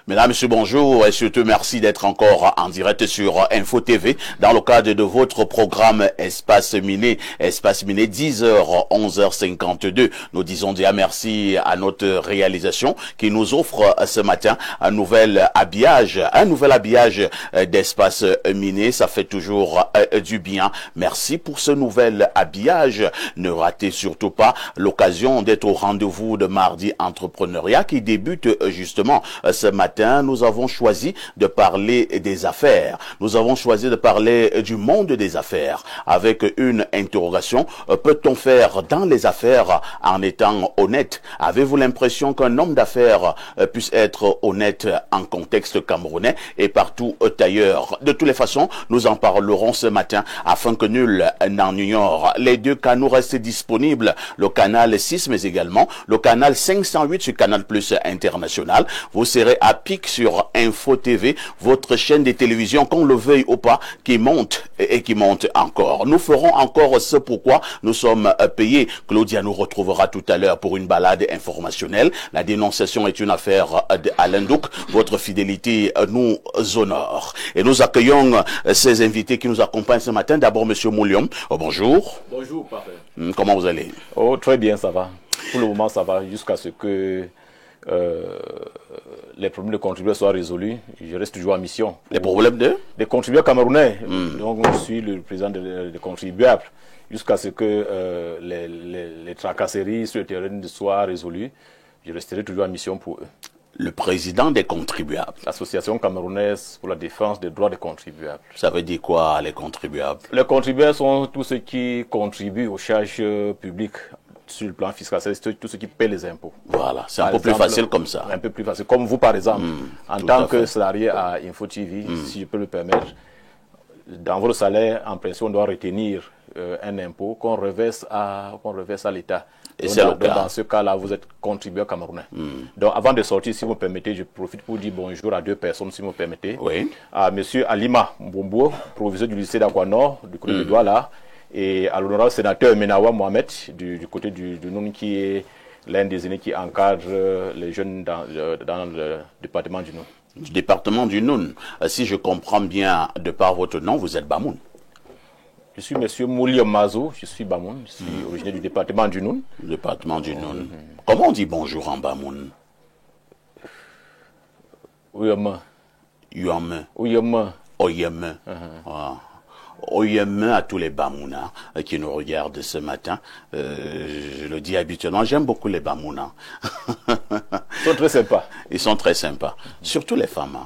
Mesdames, Messieurs, bonjour et surtout merci d'être encore en direct sur Info TV dans le cadre de votre programme Espace Miné. Espace Miné, 10h, 11h52. Nous disons déjà merci à notre réalisation qui nous offre ce matin un nouvel habillage d'Espace Miné. Ça fait toujours du bien. Merci pour ce nouvel habillage. Ne ratez surtout pas l'occasion d'être au rendez-vous de Mardi Entrepreneuriat qui débute justement ce matin. Nous avons choisi de parler des affaires. Nous avons choisi de parler du monde des affaires avec une interrogation. Peut-on faire dans les affaires en étant honnête? Avez-vous l'impression qu'un homme d'affaires puisse être honnête en contexte camerounais et partout ailleurs? De toutes les façons, nous en parlerons ce matin afin que nul n'en ignore. Les deux canaux restent disponibles. Le canal 6 mais également le canal 508 sur Canal Plus International. Vous serez à pic sur Info TV, votre chaîne de télévision, qu'on le veuille ou pas, qui monte et qui monte encore. Nous ferons encore ce pourquoi nous sommes payés. Claudia nous retrouvera tout à l'heure pour une balade informationnelle. La dénonciation est une affaire d'Alain Douk. Votre fidélité nous honore. Et nous accueillons ces invités qui nous accompagnent ce matin. D'abord, Monsieur Mouliom. Oh, bonjour. Bonjour, parfait. Comment vous allez? Oh, très bien, ça va. Pour le moment, ça va jusqu'à ce que les problèmes de contribuables soient résolus. Je reste toujours en mission. Les problèmes des contribuables camerounais. Donc, je suis le président des contribuables jusqu'à ce que les tracasseries sur le terrain soient résolues. Je resterai toujours en mission pour eux. Le président des contribuables. L'Association camerounaise pour la défense des droits des contribuables. Ça veut dire quoi, les contribuables? Les contribuables sont tous ceux qui contribuent aux charges publiques sur le plan fiscal, c'est tous ceux qui paient les impôts. Voilà, c'est un peu plus facile comme ça. Un peu plus facile. Comme vous, par exemple, en tant que salarié à Info TV, si je peux le permettre, dans votre salaire, en principe, on doit retenir un impôt qu'on reverse à l'État. Et c'est le cas. Dans ce cas-là, vous êtes contribuable camerounais. Donc, avant de sortir, si vous me permettez, je profite pour dire bonjour à deux personnes, si vous me permettez. Oui. À Monsieur Alima Mbombo, proviseur du lycée d'Aquanor, du côté de Douala, et à l'honorable sénateur Menawa Mohamed, du côté du Noun, qui est l'un des aînés qui encadre les jeunes dans le département du Noun. Du département du Noun. Si je comprends bien, de par votre nom, vous êtes Bamoun. Je suis monsieur Mouliom Mazo, je suis Bamoun, je suis originaire du département du Noun. Le département du Noun. Comment on dit bonjour en Bamoun? Oyama. Yama. Oyama. Oyama. Oyama à tous les Bamounas qui nous regardent ce matin. Je le dis habituellement, j'aime beaucoup les Bamounas. Ils sont très sympas. Ils sont très sympas. Surtout les femmes.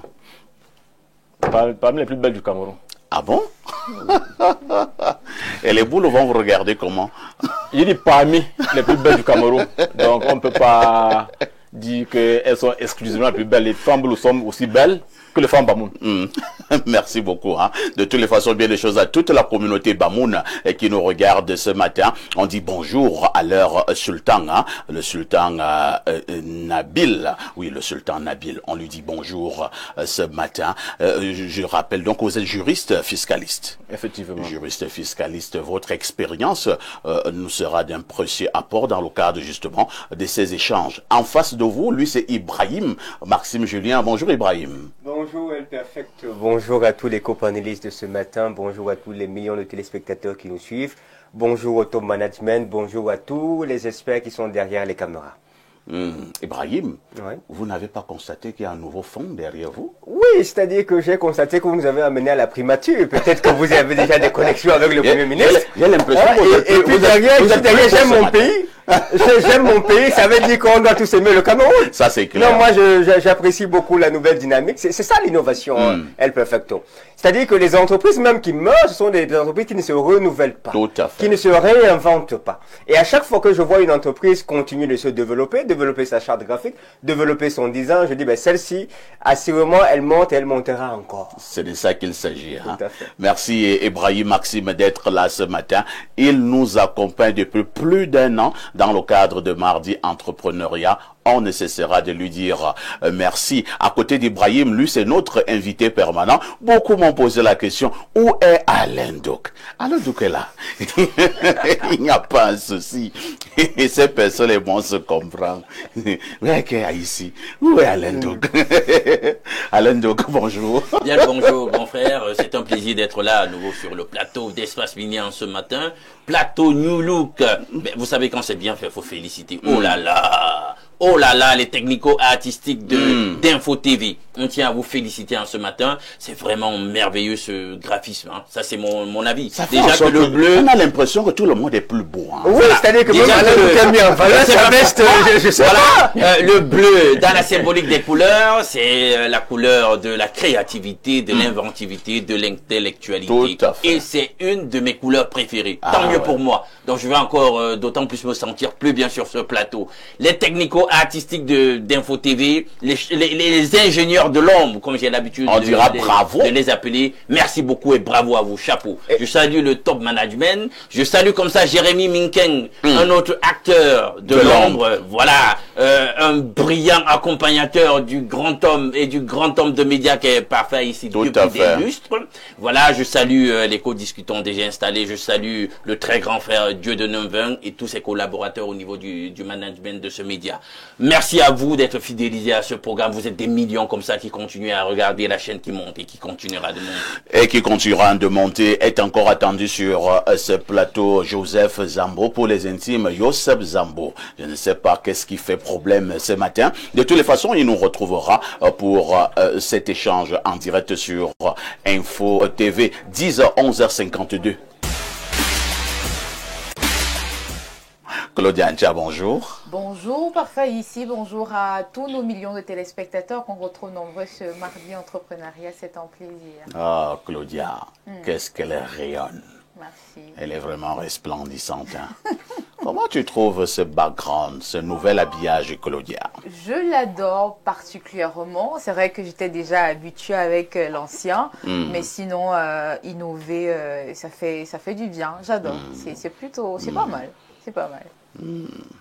Parmi les plus belles du Cameroun. Ah bon? Et les boules vont vous regarder comment? Il dit parmi les plus belles du Cameroun. Donc on ne peut pas dire qu'elles sont exclusivement les plus belles. Les femmes boules sont aussi belles que les femmes Bamoun. Merci beaucoup. De toutes les façons, bien des choses à toute la communauté Bamoun qui nous regarde ce matin. On dit bonjour à leur sultan, le sultan Nabil. Oui, le sultan Nabil. On lui dit bonjour ce matin. Je rappelle donc que vous êtes juriste fiscaliste. Effectivement. Juriste fiscaliste. Votre expérience nous sera d'un précieux apport dans le cadre justement de ces échanges. En face de vous, lui, c'est Ibrahim Maxime Julien. Bonjour Ibrahim. Bonjour El Perfect, bonjour à tous les copanélistes de ce matin, bonjour à tous les millions de téléspectateurs qui nous suivent, bonjour au top management, bonjour à tous les experts qui sont derrière les caméras. Ibrahim, ouais. Vous n'avez pas constaté qu'il y a un nouveau fond derrière vous? Oui, c'est-à-dire que j'ai constaté que vous nous avez amené à la primature. Peut-être que vous avez déjà des connexions avec le Premier ministre. J'ai l'impression que et puis derrière, j'aime mon pays. J'aime mon pays, ça veut dire qu'on doit tous aimer le Cameroun. Ça, c'est clair. Non, moi, j'apprécie beaucoup la nouvelle dynamique. C'est ça l'innovation, El Perfecto. C'est-à-dire que les entreprises même qui meurent, ce sont des entreprises qui ne se renouvellent pas. Tout à fait. Qui ne se réinventent pas. Et à chaque fois que je vois une entreprise continuer de se développer sa charte graphique, développer son design, je dis, ben, celle-ci, assurément, elle monte et elle montera encore. C'est de ça qu'il s'agit. Tout à fait. Merci Ibrahim Maxime d'être là ce matin. Il nous accompagne depuis plus d'un an dans le cadre de Mardi Entrepreneuriat. on ne cessera de lui dire merci. À côté d'Ibrahim, lui, c'est notre invité permanent. Beaucoup m'ont posé la question, où est Alain Douk? Alain Douk est là. Il n'y a pas un souci. Et ces personnes, les bons se comprennent. Où est ici? Où est Alain Douk? Alain Douk, bonjour. Bien le bonjour, mon frère. C'est un plaisir d'être là à nouveau sur le plateau d'Espace Minian ce matin. Plateau New Look. Mais vous savez, quand c'est bien fait, il faut féliciter. Oh là là! Oh là là, les technico-artistiques d'Info TV. On tient à vous féliciter en ce matin. C'est vraiment merveilleux ce graphisme. Hein. Ça, c'est mon avis. Ça fait déjà que le bleu. On a l'impression que tout le monde est plus beau. Hein. Oui, voilà. C'est-à-dire que déjà je sais pas. Le bleu, dans la symbolique des couleurs, c'est la couleur de la créativité, de l'inventivité, de l'intellectualité. Tout à fait. Et c'est une de mes couleurs préférées. Tant mieux pour moi. Donc je vais encore d'autant plus me sentir plus bien sur ce plateau. Les technico-artistiques d'Info TV, les ingénieurs de l'ombre, comme j'ai l'habitude de les appeler. Merci beaucoup et bravo à vous, chapeau. Je salue le top management. Je salue comme ça Jérémy Minken, un autre acteur de l'ombre. Voilà, un brillant accompagnateur du grand homme et du grand homme de médias qui est parfait ici depuis des lustres. Voilà, je salue les co-discutants déjà installés. Je salue le très grand frère Dieu de Neuvin et tous ses collaborateurs au niveau du management de ce média. Merci à vous d'être fidélisés à ce programme. Vous êtes des millions comme ça qui continuent à regarder la chaîne qui monte et qui continuera de monter. Et qui continuera de monter. Est encore attendu sur ce plateau Joseph Zambo. Pour les intimes, Joseph Zambo. Je ne sais pas qu'est-ce qui fait problème ce matin. De toutes les façons, il nous retrouvera pour cet échange en direct sur Info TV. 10h, 11h52. Claudia Ancha, bonjour. Bonjour, parfait ici. Bonjour à tous nos millions de téléspectateurs qu'on retrouve nombreux ce mardi entrepreneuriat. C'est un plaisir. Ah, Claudia, qu'est-ce qu'elle rayonne. Merci. Elle est vraiment resplendissante. Hein? Comment tu trouves ce background, ce nouvel habillage, Claudia? Je l'adore particulièrement. C'est vrai que j'étais déjà habituée avec l'ancien, mais sinon, innover, ça fait du bien. J'adore. C'est pas mal. C'est pas mal.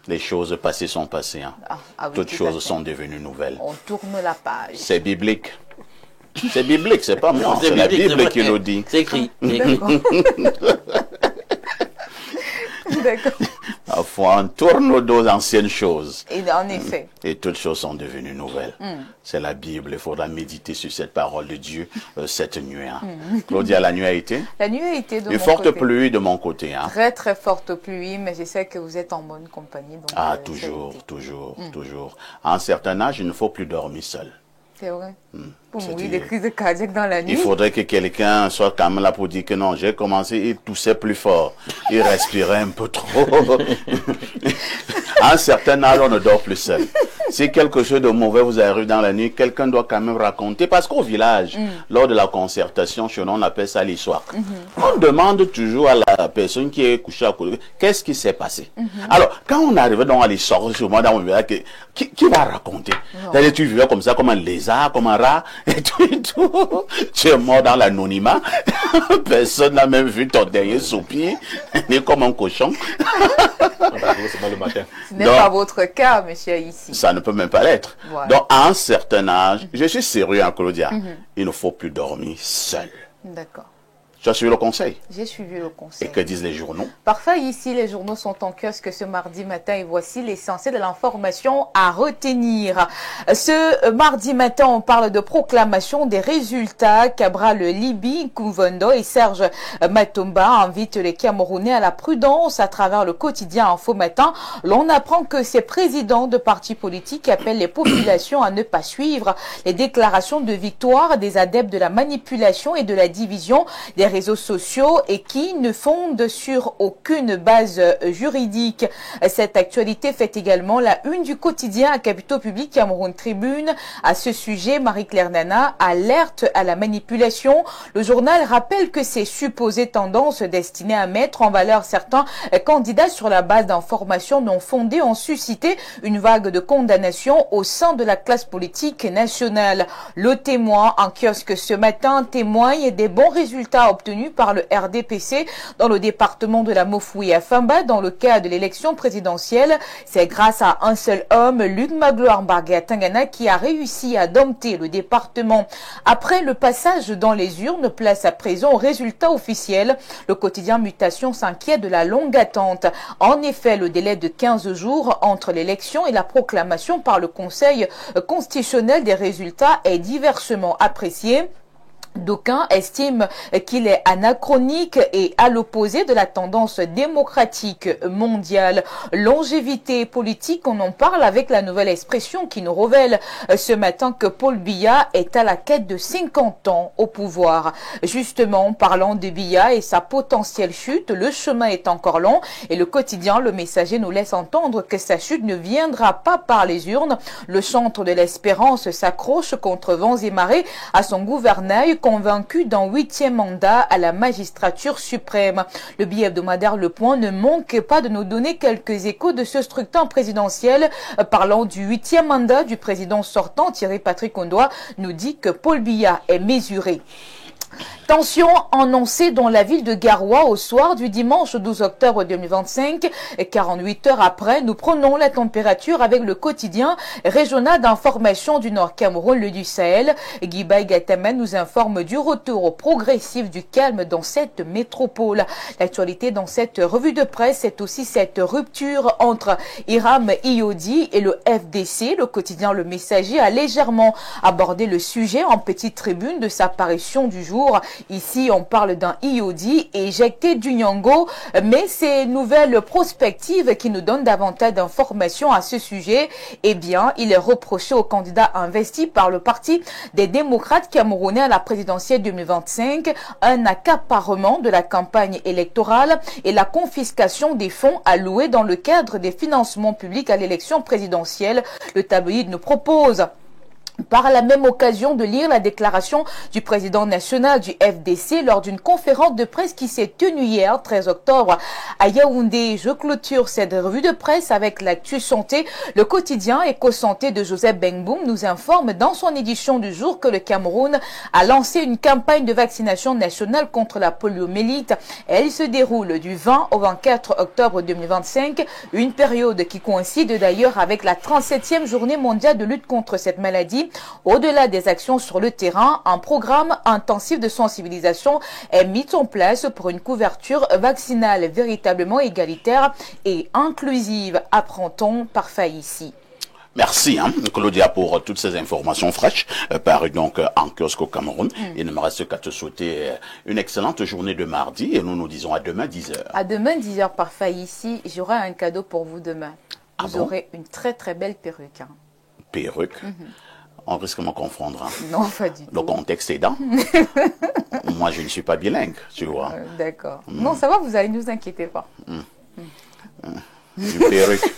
Les choses passées sont passées. Hein. Toutes choses sont devenues nouvelles. On tourne la page. C'est biblique. C'est biblique, c'est pas moi. C'est la Bible qui nous dit. C'est écrit. D'accord. Parfois, on tourne au dos d'anciennes choses. Et en effet. Et toutes choses sont devenues nouvelles. C'est la Bible. Il faudra méditer sur cette parole de Dieu cette nuit. Hein. Claudia, la nuit a été? La nuit a été de mon côté. Une forte pluie de mon côté. Hein. Très, très forte pluie, mais je sais que vous êtes en bonne compagnie. Donc, toujours. À un certain âge, il ne faut plus dormir seul. C'est vrai. Pour mourir des crises cardiaques dans la nuit. Il faudrait que quelqu'un soit quand même là pour dire que non, j'ai commencé, il toussait plus fort. Il respirait un peu trop. À un certain âge, on ne dort plus seul. Si quelque chose de mauvais vous arrive dans la nuit, quelqu'un doit quand même raconter. Parce qu'au village, lors de la concertation, chez nous, on appelle ça l'histoire. On demande toujours à la personne qui est couchée à côté, qu'est-ce qui s'est passé? Alors, quand on arrive donc à l'histoire, souvent dans mon village, qui va raconter? C'est-à-dire, tu vivais comme ça, comme un lézard, comme un rat, et tout. Tu es mort dans l'anonymat. Personne n'a même vu ton dernier soupir. Tu es comme un cochon. Ce n'est pas votre cas, monsieur, ici. Ça ne peut même pas l'être. Voilà. Donc, à un certain âge, je suis sérieux, hein, Claudia, il ne faut plus dormir seul. D'accord. Tu as suivi le conseil? J'ai suivi le conseil. Et que disent les journaux? Parfait, ici les journaux sont en kiosque ce mardi matin et voici l'essentiel de l'information à retenir. Ce mardi matin, on parle de proclamation des résultats. Cabral Libi, Kouvondo et Serge Matomba invitent les Camerounais à la prudence à travers le quotidien Info Matin. L'on apprend que ces présidents de partis politiques appellent les populations à ne pas suivre les déclarations de victoire des adeptes de la manipulation et de la division des réseaux sociaux et qui ne fondent sur aucune base juridique. Cette actualité fait également la une du quotidien à Capitaux Public Cameroun Tribune. À ce sujet, Marie-Claire Nana alerte à la manipulation. Le journal rappelle que ces supposées tendances destinées à mettre en valeur certains candidats sur la base d'informations non fondées ont suscité une vague de condamnation au sein de la classe politique nationale. Le Témoin, en kiosque ce matin, témoigne des bons résultats obtenus obtenus par le RDPC dans le département de la Mofoué à Famba dans le cadre de l'élection présidentielle. C'est grâce à un seul homme, Luc Magloire Mbargé Tangana, qui a réussi à dompter le département. Après le passage dans les urnes, place à présent aux résultats officiels. Le quotidien Mutation s'inquiète de la longue attente. En effet, le délai de 15 jours entre l'élection et la proclamation par le Conseil constitutionnel des résultats est diversement apprécié. D'aucuns estiment qu'il est anachronique et à l'opposé de la tendance démocratique mondiale. Longévité politique, on en parle avec la nouvelle expression qui nous révèle ce matin que Paul Biya est à la quête de 50 ans au pouvoir. Justement, parlant de Biya et sa potentielle chute, le chemin est encore long et le quotidien Le Messager nous laisse entendre que sa chute ne viendra pas par les urnes. Le centre de l'espérance s'accroche contre vents et marées à son gouvernail, convaincu d'un 8e mandat à la magistrature suprême. Le billet hebdomadaire Le Point ne manque pas de nous donner quelques échos de ce scrutin présidentiel. Parlant du 8e mandat du président sortant, Thierry Patrick Ondoa nous dit que Paul Biya est mesuré. Tension annoncée dans la ville de Garoua au soir du dimanche 12 octobre 2025. 48 heures après, nous prenons la température avec le quotidien régional d'information du Nord Cameroun, le du Sahel. Guibaï Gatamen nous informe du retour progressif du calme dans cette métropole. L'actualité dans cette revue de presse, c'est aussi cette rupture entre Hiram Iodi et le FDC. Le quotidien Le Messager a légèrement abordé le sujet en petite tribune de sa parution du jour. Ici, on parle d'un Iodi éjecté du Nyango, mais ces nouvelles prospectives qui nous donnent davantage d'informations à ce sujet, eh bien, il est reproché au candidat investi par le Parti des démocrates camerounais à la présidentielle 2025 un accaparement de la campagne électorale et la confiscation des fonds alloués dans le cadre des financements publics à l'élection présidentielle. Le tabloïd nous propose par la même occasion de lire la déclaration du président national du FDC lors d'une conférence de presse qui s'est tenue hier, 13 octobre, à Yaoundé. Je clôture cette revue de presse avec l'actu santé. Le quotidien Éco-Santé de Joseph Benboum nous informe dans son édition du jour que le Cameroun a lancé une campagne de vaccination nationale contre la poliomyélite. Elle se déroule du 20 au 24 octobre 2025, une période qui coïncide d'ailleurs avec la 37e journée mondiale de lutte contre cette maladie. Au-delà des actions sur le terrain, un programme intensif de sensibilisation est mis en place pour une couverture vaccinale véritablement égalitaire et inclusive, apprend-on par Faïssi. Merci, Claudia, pour toutes ces informations fraîches, parues donc en kiosque au Cameroun. Il ne me reste qu'à te souhaiter une excellente journée de mardi et nous nous disons à demain 10h. À demain 10h par Faïssi. J'aurai un cadeau pour vous demain. Vous aurez une très très belle perruque. Perruque On risque de me confondre. Non, pas du tout. Le contexte aidant. Moi, je ne suis pas bilingue, tu vois. D'accord. Non, ça va, vous allez, ne vous inquiétez pas. Une perruque.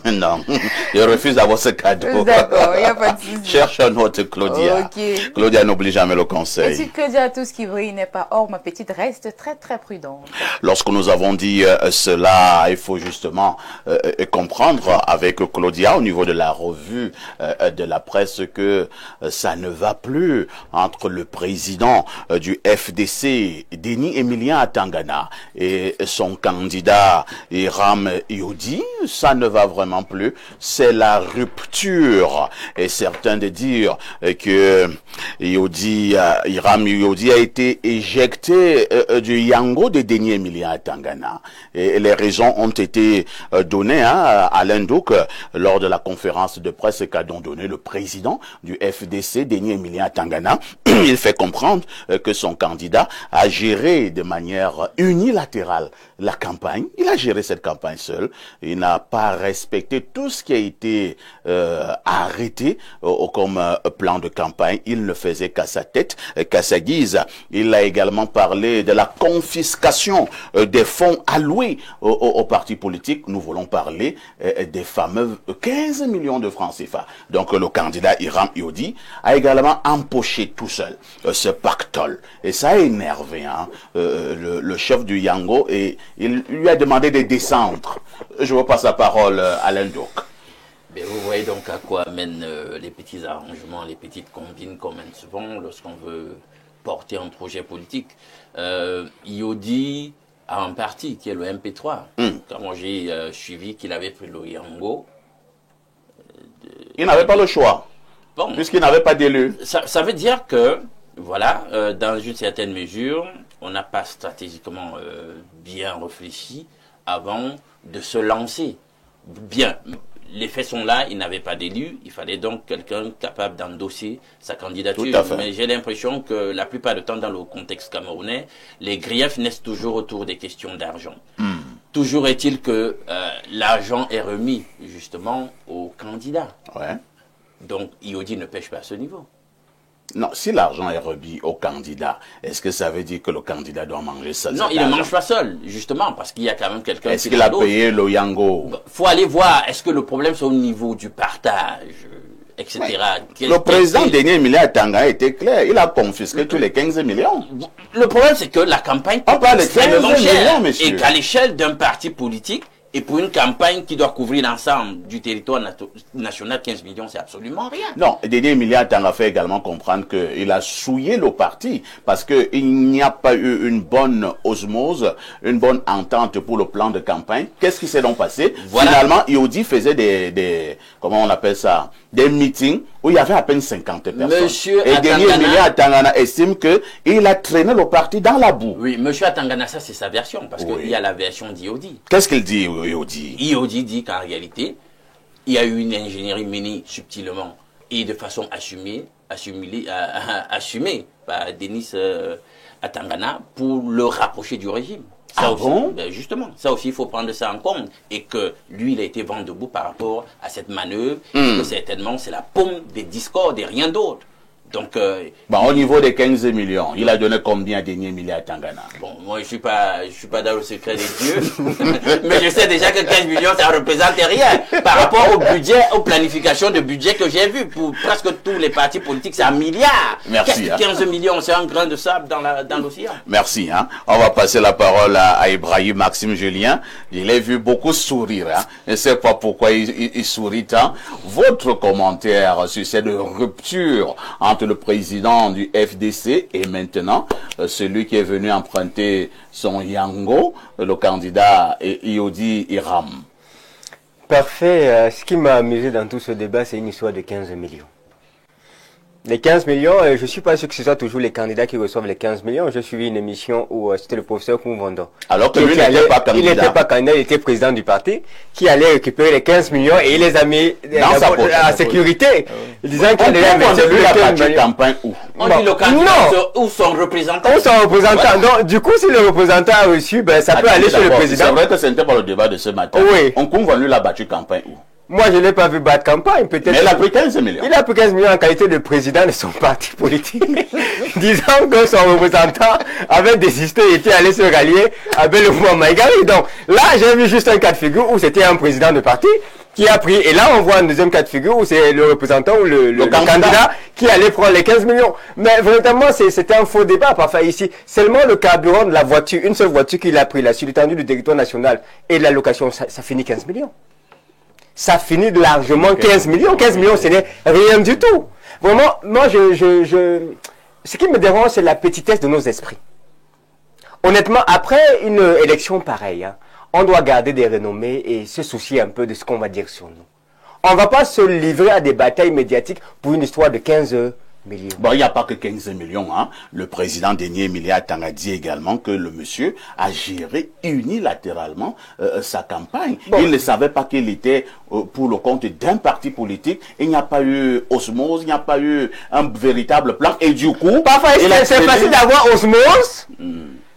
Non, je refuse d'avoir ce cadeau. D'accord, il n'y a pas de souci. Cherche un autre, Claudia. Ok. Claudia n'oublie jamais le conseil. Et si Claudia, tout ce qui brille n'est pas or, ma petite, reste très très prudente. Lorsque nous avons dit cela, il faut justement comprendre avec Claudia au niveau de la revue de la presse que ça ne va plus entre le président du FDC, Denis Emilien Atangana, et son candidat Hiram Iodi. Ça ne va vraiment plus. C'est la rupture. Et certains de dire que Hiram Iodi a été éjecté du Yango de Denis Emilien Atangana. Et les raisons ont été données à Alain Douk lors de la conférence de presse qu'a donné le président du FDC, Denis Emilien Atangana. Il fait comprendre que son candidat a géré de manière unilatérale la campagne. Il a géré cette campagne seul. Il n'a pas respecté tout ce qui a été arrêté comme plan de campagne. Il ne faisait qu'à sa tête, qu'à sa guise. Il a également parlé de la confiscation des fonds alloués aux partis politiques. Nous voulons parler des fameux 15 millions de francs CFA. Donc le candidat Hiram Iodi a également empoché tout seul ce pactole. Et ça a énervé le chef du Yango et il lui a demandé de descendre. Je vous passe la parole à Alain Douk. Vous voyez donc à quoi amènent les petits arrangements, les petites combines qu'on mène souvent lorsqu'on veut porter un projet politique. Iodi a un parti qui est le MP3. Quand moi j'ai suivi qu'il avait pris le Yango. Il n'avait pas le choix, Bon, puisqu'il n'avait pas d'élu. ça veut dire que, voilà, dans une certaine mesure, on n'a pas stratégiquement bien réfléchi avant de se lancer. Bien, les faits sont là, il n'avait pas d'élu, il fallait donc quelqu'un capable d'endosser sa candidature. Tout à fait. Mais j'ai l'impression que la plupart du temps, dans le contexte camerounais, les griefs naissent toujours autour des questions d'argent. Toujours est-il que l'argent est remis justement aux candidats. Ouais. Donc, Iodi ne pêche pas à ce niveau. Non, si l'argent est remis au candidat, est-ce que ça veut dire que le candidat doit manger seul? Non, il ne mange pas seul, justement, parce qu'il y a quand même quelqu'un Est-ce qu'il a payé le Yango? Faut aller voir, est-ce que le problème c'est au niveau du partage, etc. Oui. Le président Denis Milia Tangana était clair, il a confisqué tous les 15 millions. Le problème c'est que la campagne On parle de extrêmement 15 chère, millions, monsieur. et qu'à l'échelle d'un parti politique, et pour une campagne qui doit couvrir l'ensemble du territoire national, 15 millions, c'est absolument rien. Non, Denis Milia Tangana fait également comprendre qu'il a souillé le parti parce qu'il n'y a pas eu une bonne osmose, une bonne entente pour le plan de campagne. Qu'est-ce qui s'est donc passé? Voilà. Finalement, Iodi faisait des comment on appelle ça, des meetings où il y avait à peine 50 personnes. Monsieur Et Denis Atangana- Milia Tangana estime qu'il a traîné le parti dans la boue. Oui, monsieur Atangana, ça c'est sa version, parce Oui. qu'il y a la version d'Iodi. Qu'est-ce qu'il dit, Iodi? Iodi dit qu'en réalité, il y a eu une ingénierie menée subtilement et de façon assumée par Denis Atangana pour le rapprocher du régime. Ça Ah aussi, bon? ben justement, ça aussi, il faut prendre ça en compte. Et que lui, il a été vent debout par rapport à cette manœuvre. Et que certainement, c'est la paume des discordes et rien d'autre. Donc, Bon, au niveau des 15 millions, il a donné combien à Denis Milia Tangana? bon, moi, je suis pas dans le secret des dieux. Mais je sais déjà que 15 millions, ça représente rien. Par rapport au budget, aux planifications de budget que j'ai vu pour presque tous les partis politiques, c'est un milliard. Merci, hein. 15 millions, c'est un grain de sable dans l'océan. Merci. Hein. On va passer la parole à Ibrahim Maxime Julien. Je l'ai vu beaucoup sourire. Hein. Je ne sais pas pourquoi il sourit tant. Votre commentaire sur cette rupture entre le président du FDC et maintenant celui qui est venu emprunter son Yango, le candidat Iodi Iram. Parfait. Ce qui m'a amusé dans tout ce débat, c'est une histoire de 15 millions. Les 15 millions, je suis pas sûr que ce soit toujours les candidats qui reçoivent les 15 millions. J'ai suivi une émission où c'était le professeur Koumvando. Alors que lui n'était pas candidat. Il n'était pas candidat, il était président du parti, qui allait récupérer les 15 millions et il les a mis Dans sa poche. à sécurité. Disant On qu'il allait investir lui les a 15 battu millions. campagne où? On Bon, dit le candidat non. ou son représentant. On s'en représentant. Donc, du coup, si le représentant a reçu, ben, ça peut aller sur le D'abord, président. C'est vrai que ce n'était pas le débat de ce matin. Oui. On compte lui l'a battu campagne où? Moi, je n'ai pas vu battre campagne, peut-être. Mais il a pris 15 millions. Il a pris 15 millions en qualité de président de son parti politique, disant que son représentant avait désisté et était allé se rallier avec le mouvement Maïgari. Donc là, j'ai vu juste un cas de figure où c'était un président de parti qui a pris, et là on voit un deuxième cas de figure où c'est le représentant ou le candidat qui allait prendre les 15 millions. Mais vraiment, c'était un faux débat. Parfois ici, seulement le carburant de la voiture, une seule voiture qu'il a pris là sur l'étendue du territoire national et de la location, ça finit 15 millions. Ça finit largement 15 millions. 15 millions, ce n'est rien du tout. Vraiment, moi, ce qui me dérange, c'est la petitesse de nos esprits. Honnêtement, après une élection pareille, hein, on doit garder des renommées et se soucier un peu de ce qu'on va dire sur nous. On ne va pas se livrer à des batailles médiatiques pour une histoire de 15 millions. Bon, il n'y a pas que 15 millions. Hein. Le président Denis Milia Tangana dit également que le monsieur a géré unilatéralement sa campagne. Bon. Il ne savait pas qu'il était pour le compte d'un parti politique. Il n'y a pas eu osmose, il n'y a pas eu un véritable plan. Et du coup, Parfois, c'est facile d'avoir osmose.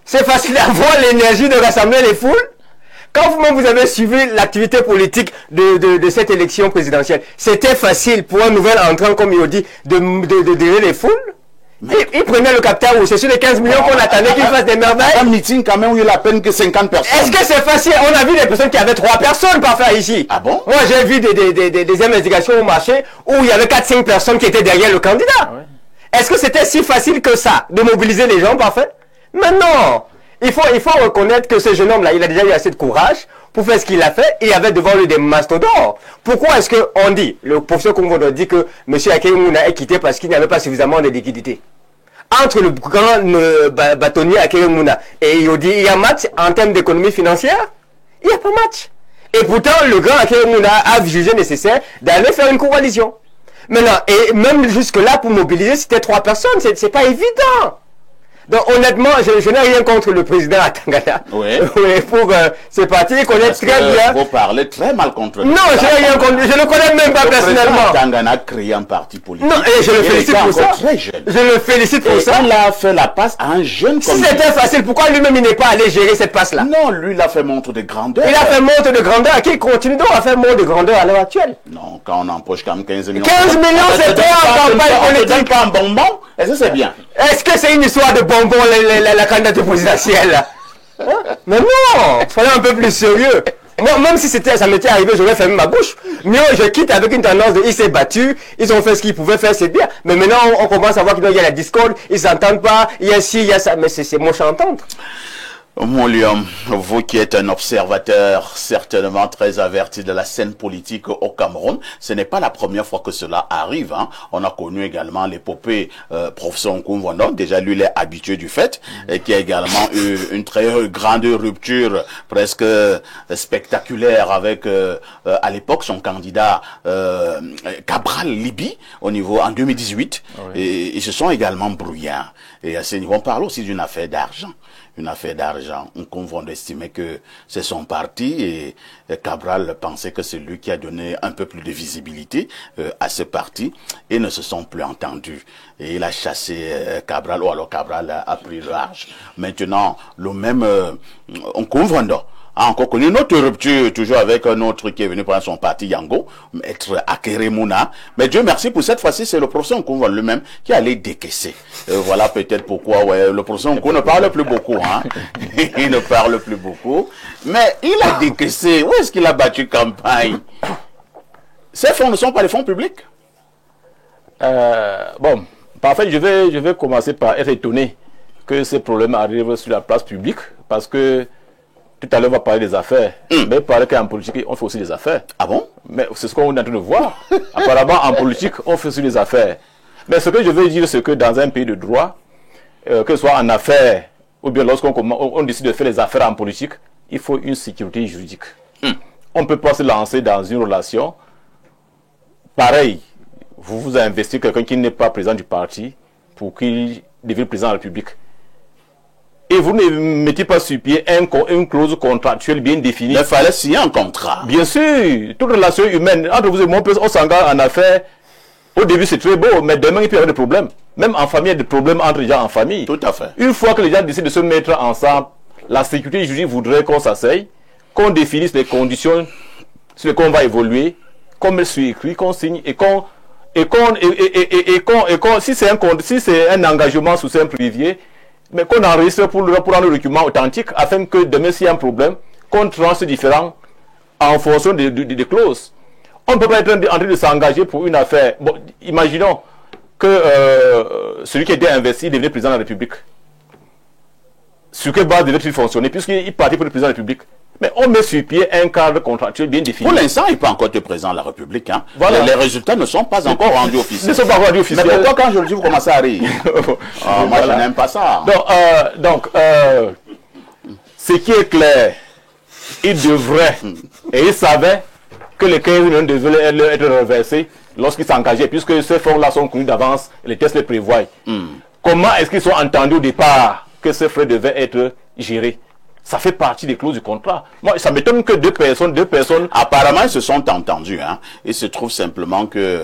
C'est facile d'avoir l'énergie de rassembler les foules. Quand vous avez suivi l'activité politique de cette élection présidentielle, c'était facile pour un nouvel entrant comme Iodi de diriger les foules. Il prenait le capteur où c'est sur les 15 millions qu'on attendait qu'il fasse des merveilles. Un meeting quand même où il a à peine que 50 personnes. Est-ce que c'est facile? On a vu des personnes qui avaient 3 personnes parfois ici. Ah bon? Moi j'ai vu des investigations au marché où il y avait 4-5 personnes qui étaient derrière le candidat. Ah ouais. Est-ce que c'était si facile que ça de mobiliser les gens parfait? Mais non. Il faut reconnaître que ce jeune homme-là, il a déjà eu assez de courage pour faire ce qu'il a fait. Il y avait devant lui des mastodontes. Pourquoi est-ce qu'on dit, le professeur Koumvodo dit que M. Akemouna est quitté parce qu'il n'avait pas suffisamment de liquidité? entre le grand bâtonnier Akere Mouna et Yodi, il y a match en termes d'économie financière? Il n'y a pas match. Et pourtant, le grand Akere Mouna a jugé nécessaire d'aller faire une coalition. Maintenant, et même jusque-là, pour mobiliser, c'était 3 personnes. C'est pas évident. Donc honnêtement, je n'ai rien contre le président Atangana. Oui. Oui, pour ce parti, il connaît très bien. Vous parlez très mal contre lui. Non, je n'ai rien contre lui. Je ne le connais même pas personnellement. Atangana a créé un parti politique. Non, et je le félicite pour ça. Très jeune. Je le félicite pour ça. Il a fait la passe à un jeune comme Si c'était facile, pourquoi lui-même il n'est pas allé gérer cette passe-là? Non, lui, il a fait montre de grandeur. Il a fait montre de grandeur. Qui continue donc à faire montre de grandeur à l'heure actuelle? Non, quand on empoche quand même 15 millions. 15 millions, c'est trop en campagne On ne donne politique. pas un bonbon. Est-ce que c'est bien? Est-ce que c'est une histoire de bonbons, la candidature présidentielle là? Hein? Mais non, soyez un peu plus sérieux. Moi, même si ça m'était arrivé, j'aurais fermé ma bouche. Mais je quitte avec une tendance de il s'est battu, ils ont fait ce qu'ils pouvaient faire, c'est bien. Mais maintenant, on commence à voir qu'il y a la discorde, ils s'entendent pas, il y a ci, il y a ça. Mais c'est moche à entendre. Mon lion, vous qui êtes un observateur certainement très averti de la scène politique au Cameroun, ce n'est pas la première fois que cela arrive. Hein. On a connu également l'épopée professeur Nkoumvondon, déjà lui il est habitué du fait, et qui a également eu une très grande rupture presque spectaculaire avec à l'époque son candidat Cabral Libi au niveau en 2018. Oui. Et ils se sont également brouillés. Et à ce niveau, on parle aussi d'une affaire d'argent. Une affaire d'argent. On convient d'estimer que c'est son parti et Cabral pensait que c'est lui qui a donné un peu plus de visibilité à ce parti et ne se sont plus entendus. Et il a chassé Cabral, ou alors Cabral a pris large. Maintenant, le même on convient a encore connu une autre rupture, toujours avec un autre qui est venu prendre son parti, Yango, maître Akere Mouna. Mais Dieu merci, pour cette fois-ci, c'est le professeur Nkoumva lui-même qui allait décaisser. Voilà peut-être pourquoi le professeur Nkoumva ne parle plus beaucoup. Hein. Il ne parle plus beaucoup. Mais il a décaissé. Où est-ce qu'il a battu campagne? Ces fonds ne sont pas les fonds publics? Bon, parfait, je vais commencer par être étonné que ces problèmes arrivent sur la place publique, parce que tout à l'heure, on va parler des affaires. Mais parler qu'en politique, on fait aussi des affaires. Ah bon? Mais c'est ce qu'on est en train de voir. Apparemment, en politique, on fait aussi des affaires. Mais ce que je veux dire, c'est que dans un pays de droit, que ce soit en affaires, ou bien lorsqu'on on décide de faire les affaires en politique, il faut une sécurité juridique. On ne peut pas se lancer dans une relation. Pareil, vous investissez quelqu'un qui n'est pas président du parti pour qu'il devienne président de la République. Et vous ne mettez pas sur pied une clause contractuelle bien définie. Il fallait signer un contrat. Bien sûr, toute relation humaine, entre vous et moi, on s'engage en affaires. Au début, c'est très beau, mais demain, il peut y avoir des problèmes. Même en famille, il y a des problèmes entre les gens en famille. Tout à fait. Une fois que les gens décident de se mettre ensemble, la sécurité juridique voudrait qu'on s'asseye, qu'on définisse les conditions sur lesquelles on va évoluer, comme elles sont écrites, qu'on signe, si c'est un engagement sous un privier, mais qu'on enregistre pour rendre le document authentique, afin que demain, s'il y a un problème, qu'on tranche différent en fonction des clauses. On ne peut pas être en train de s'engager pour une affaire. Bon, imaginons que celui qui a été investi devenait président de la République. Sur quelle base devait-il fonctionner, puisqu'il partit pour le président de la République? Mais on met sur pied un cadre contractuel bien défini. Pour l'instant, il peut encore être président de la République. Hein. Voilà. Les résultats ne sont pas encore rendus officiels. Ne sont pas rendus officiels. Mais pourquoi quand je le dis, vous commencez à rire? Moi, voilà. Je n'aime pas ça. Donc, ce qui est clair, il devrait, et il savait que les 15 millions devaient être reversés lorsqu'ils s'engageaient, puisque ces fonds-là sont connus d'avance, les tests les prévoient. Comment est-ce qu'ils sont entendus au départ que ces frais devaient être gérés? Ça fait partie des clauses du contrat. Moi, ça m'étonne que deux personnes... Apparemment, ils se sont entendus. Hein. Il se trouve simplement que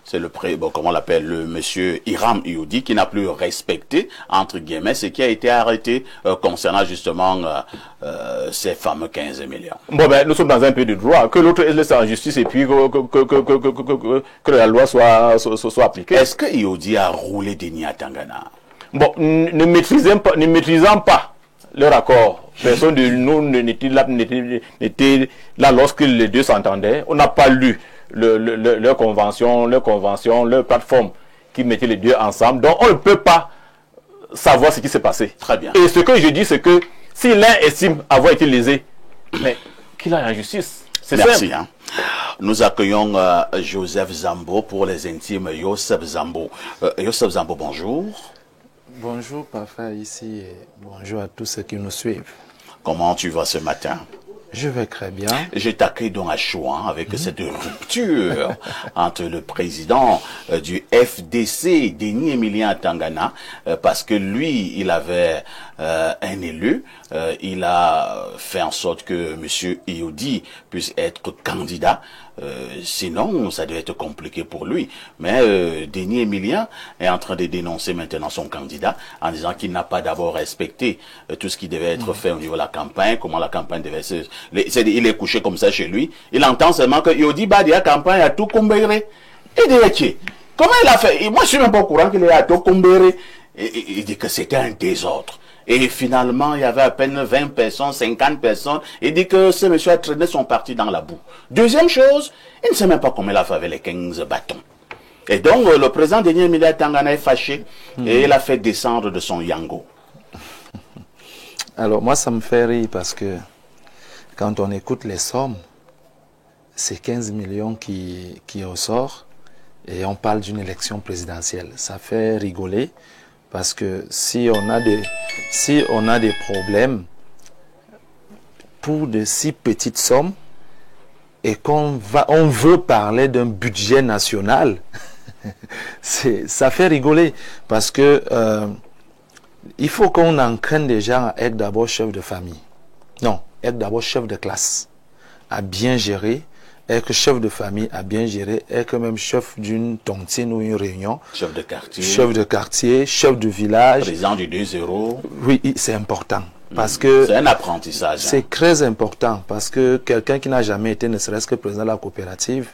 c'est comment on l'appelle, le monsieur Hiram Iyoudi qui n'a plus respecté, entre guillemets, ce qui a été arrêté concernant justement ces fameux 15 millions. Bon, ben, nous sommes dans un pays de droit. Que l'autre laisse en justice et puis que la loi soit appliquée. Est-ce que Iyoudi a roulé Denis Atangana? Bon, ne maîtrisant pas leur accord. Personne de nous n'était là lorsque les deux s'entendaient. On n'a pas lu leur convention, leur plateforme qui mettait les deux ensemble. Donc on ne peut pas savoir ce qui s'est passé. Très bien. Et ce que je dis, c'est que si l'un estime avoir été lésé, mais qu'il aille en justice. C'est simple. Merci. Hein. Nous accueillons Joseph Zambo pour les intimes. Joseph Zambo. Joseph Zambo, bonjour. Bonjour parfait ici et bonjour à tous ceux qui nous suivent. Comment tu vas ce matin? Je vais très bien. J'ai taqué donc à Chouan avec cette rupture entre le président du FDC, Denis Emilien Tangana, parce que lui, il avait un élu. Il a fait en sorte que M. Iodi puisse être candidat. Sinon, ça devait être compliqué pour lui. Mais Denis Emilien est en train de dénoncer maintenant son candidat en disant qu'il n'a pas d'abord respecté tout ce qui devait être fait au niveau de la campagne, comment la campagne devait se... Il est couché comme ça chez lui. Il entend seulement que Iodi Badi a campagne à tout Combéré. Et dit, comment il a fait? Moi, je suis même pas au courant qu'il est à tout Combéré. Il dit que c'était un désordre. Et finalement, il y avait à peine 20 personnes, 50 personnes. Il dit que ce monsieur a traîné son parti dans la boue. Deuxième chose, il ne sait même pas comment il a fait avec les 15 bâtons. Et donc, le président Denis Emilien Tangana est fâché et il a fait descendre de son yango. Alors, moi, ça me fait rire parce que quand on écoute les sommes, c'est 15 millions qui ressort et on parle d'une élection présidentielle. Ça fait rigoler. Parce que si on a des problèmes pour de si petites sommes et on veut parler d'un budget national, ça fait rigoler. Parce que il faut qu'on entraîne les gens à être d'abord chef de famille. Non, être d'abord chef de classe, à bien gérer. Être chef de famille à bien gérer, être même chef d'une tontine ou une réunion. Chef de quartier. Chef de quartier, chef de village. Président du 2-0. Oui, c'est important. Parce que c'est un apprentissage. C'est très important parce que quelqu'un qui n'a jamais été ne serait-ce que président de la coopérative,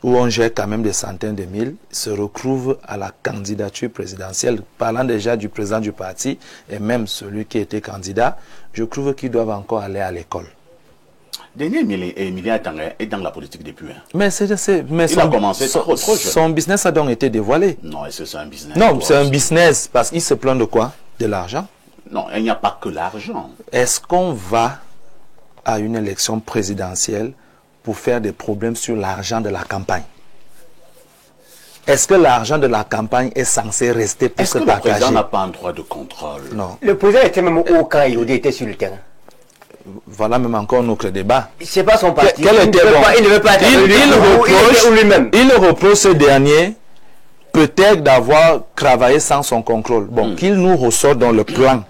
où on gère quand même des centaines de mille, se retrouve à la candidature présidentielle. Parlant déjà du président du parti et même celui qui était candidat, je trouve qu'ils doivent encore aller à l'école. Denis Emilien Tangana est dans la politique depuis. Mais il a commencé trop jeune. Son business a donc été dévoilé. Non, est-ce que c'est un business? Non, c'est un business parce qu'il se plaint de quoi? De l'argent. Non, il n'y a pas que l'argent. Est-ce qu'on va à une élection présidentielle pour faire des problèmes sur l'argent de la campagne? Est-ce que l'argent de la campagne est censé rester pour se partager? Est-ce que le président n'a pas un droit de contrôle? Non. Le président était même au camp Iodi était sur le terrain. Voilà même encore notre débat. C'est pas son parti. Il ne veut pas lui-même. Il reproche ce dernier peut-être d'avoir travaillé sans son contrôle. Bon, qu'il nous ressort dans le plan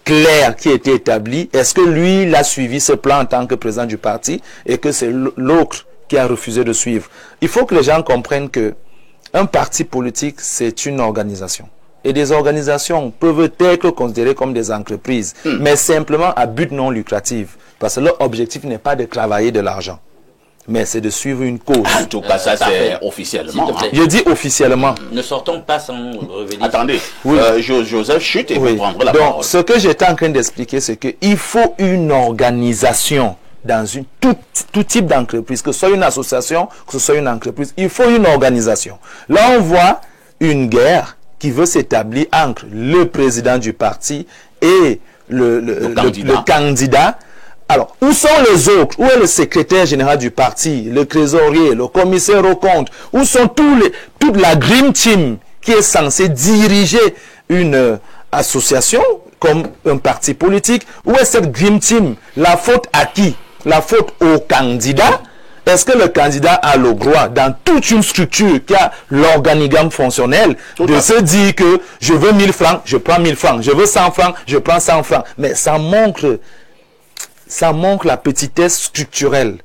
clair qui a été établi. Est-ce que lui, il a suivi ce plan en tant que président du parti et que c'est l'autre qui a refusé de suivre? Il faut que les gens comprennent que un parti politique, c'est une organisation. Et des organisations peuvent être considérées comme des entreprises, mais simplement à but non lucratif. Parce que leur objectif n'est pas de travailler de l'argent, mais c'est de suivre une cause. En tout cas, ça c'est officiellement. Je dis officiellement. Ne sortons pas sans revenir. Attendez, oui. Joseph chute et vous prendre la parole. Donc, ce que j'étais en train d'expliquer, c'est qu'il faut une organisation dans tout type d'entreprise, que ce soit une association, que ce soit une entreprise. Il faut une organisation. Là, on voit une guerre qui veut s'établir entre le président du parti et le candidat. Alors, où sont les autres? Où est le secrétaire général du parti, le trésorier, le commissaire aux comptes? Où sont toute la Dream Team qui est censée diriger une association comme un parti politique? Où est cette Dream Team? La faute à qui? La faute au candidat? Est-ce que le candidat a le droit, dans toute une structure qui a l'organigramme fonctionnel, de se dire que je veux 1000 francs, je prends 1000 francs, je veux 100 francs, je prends 100 francs. Mais ça montre la petitesse structurelle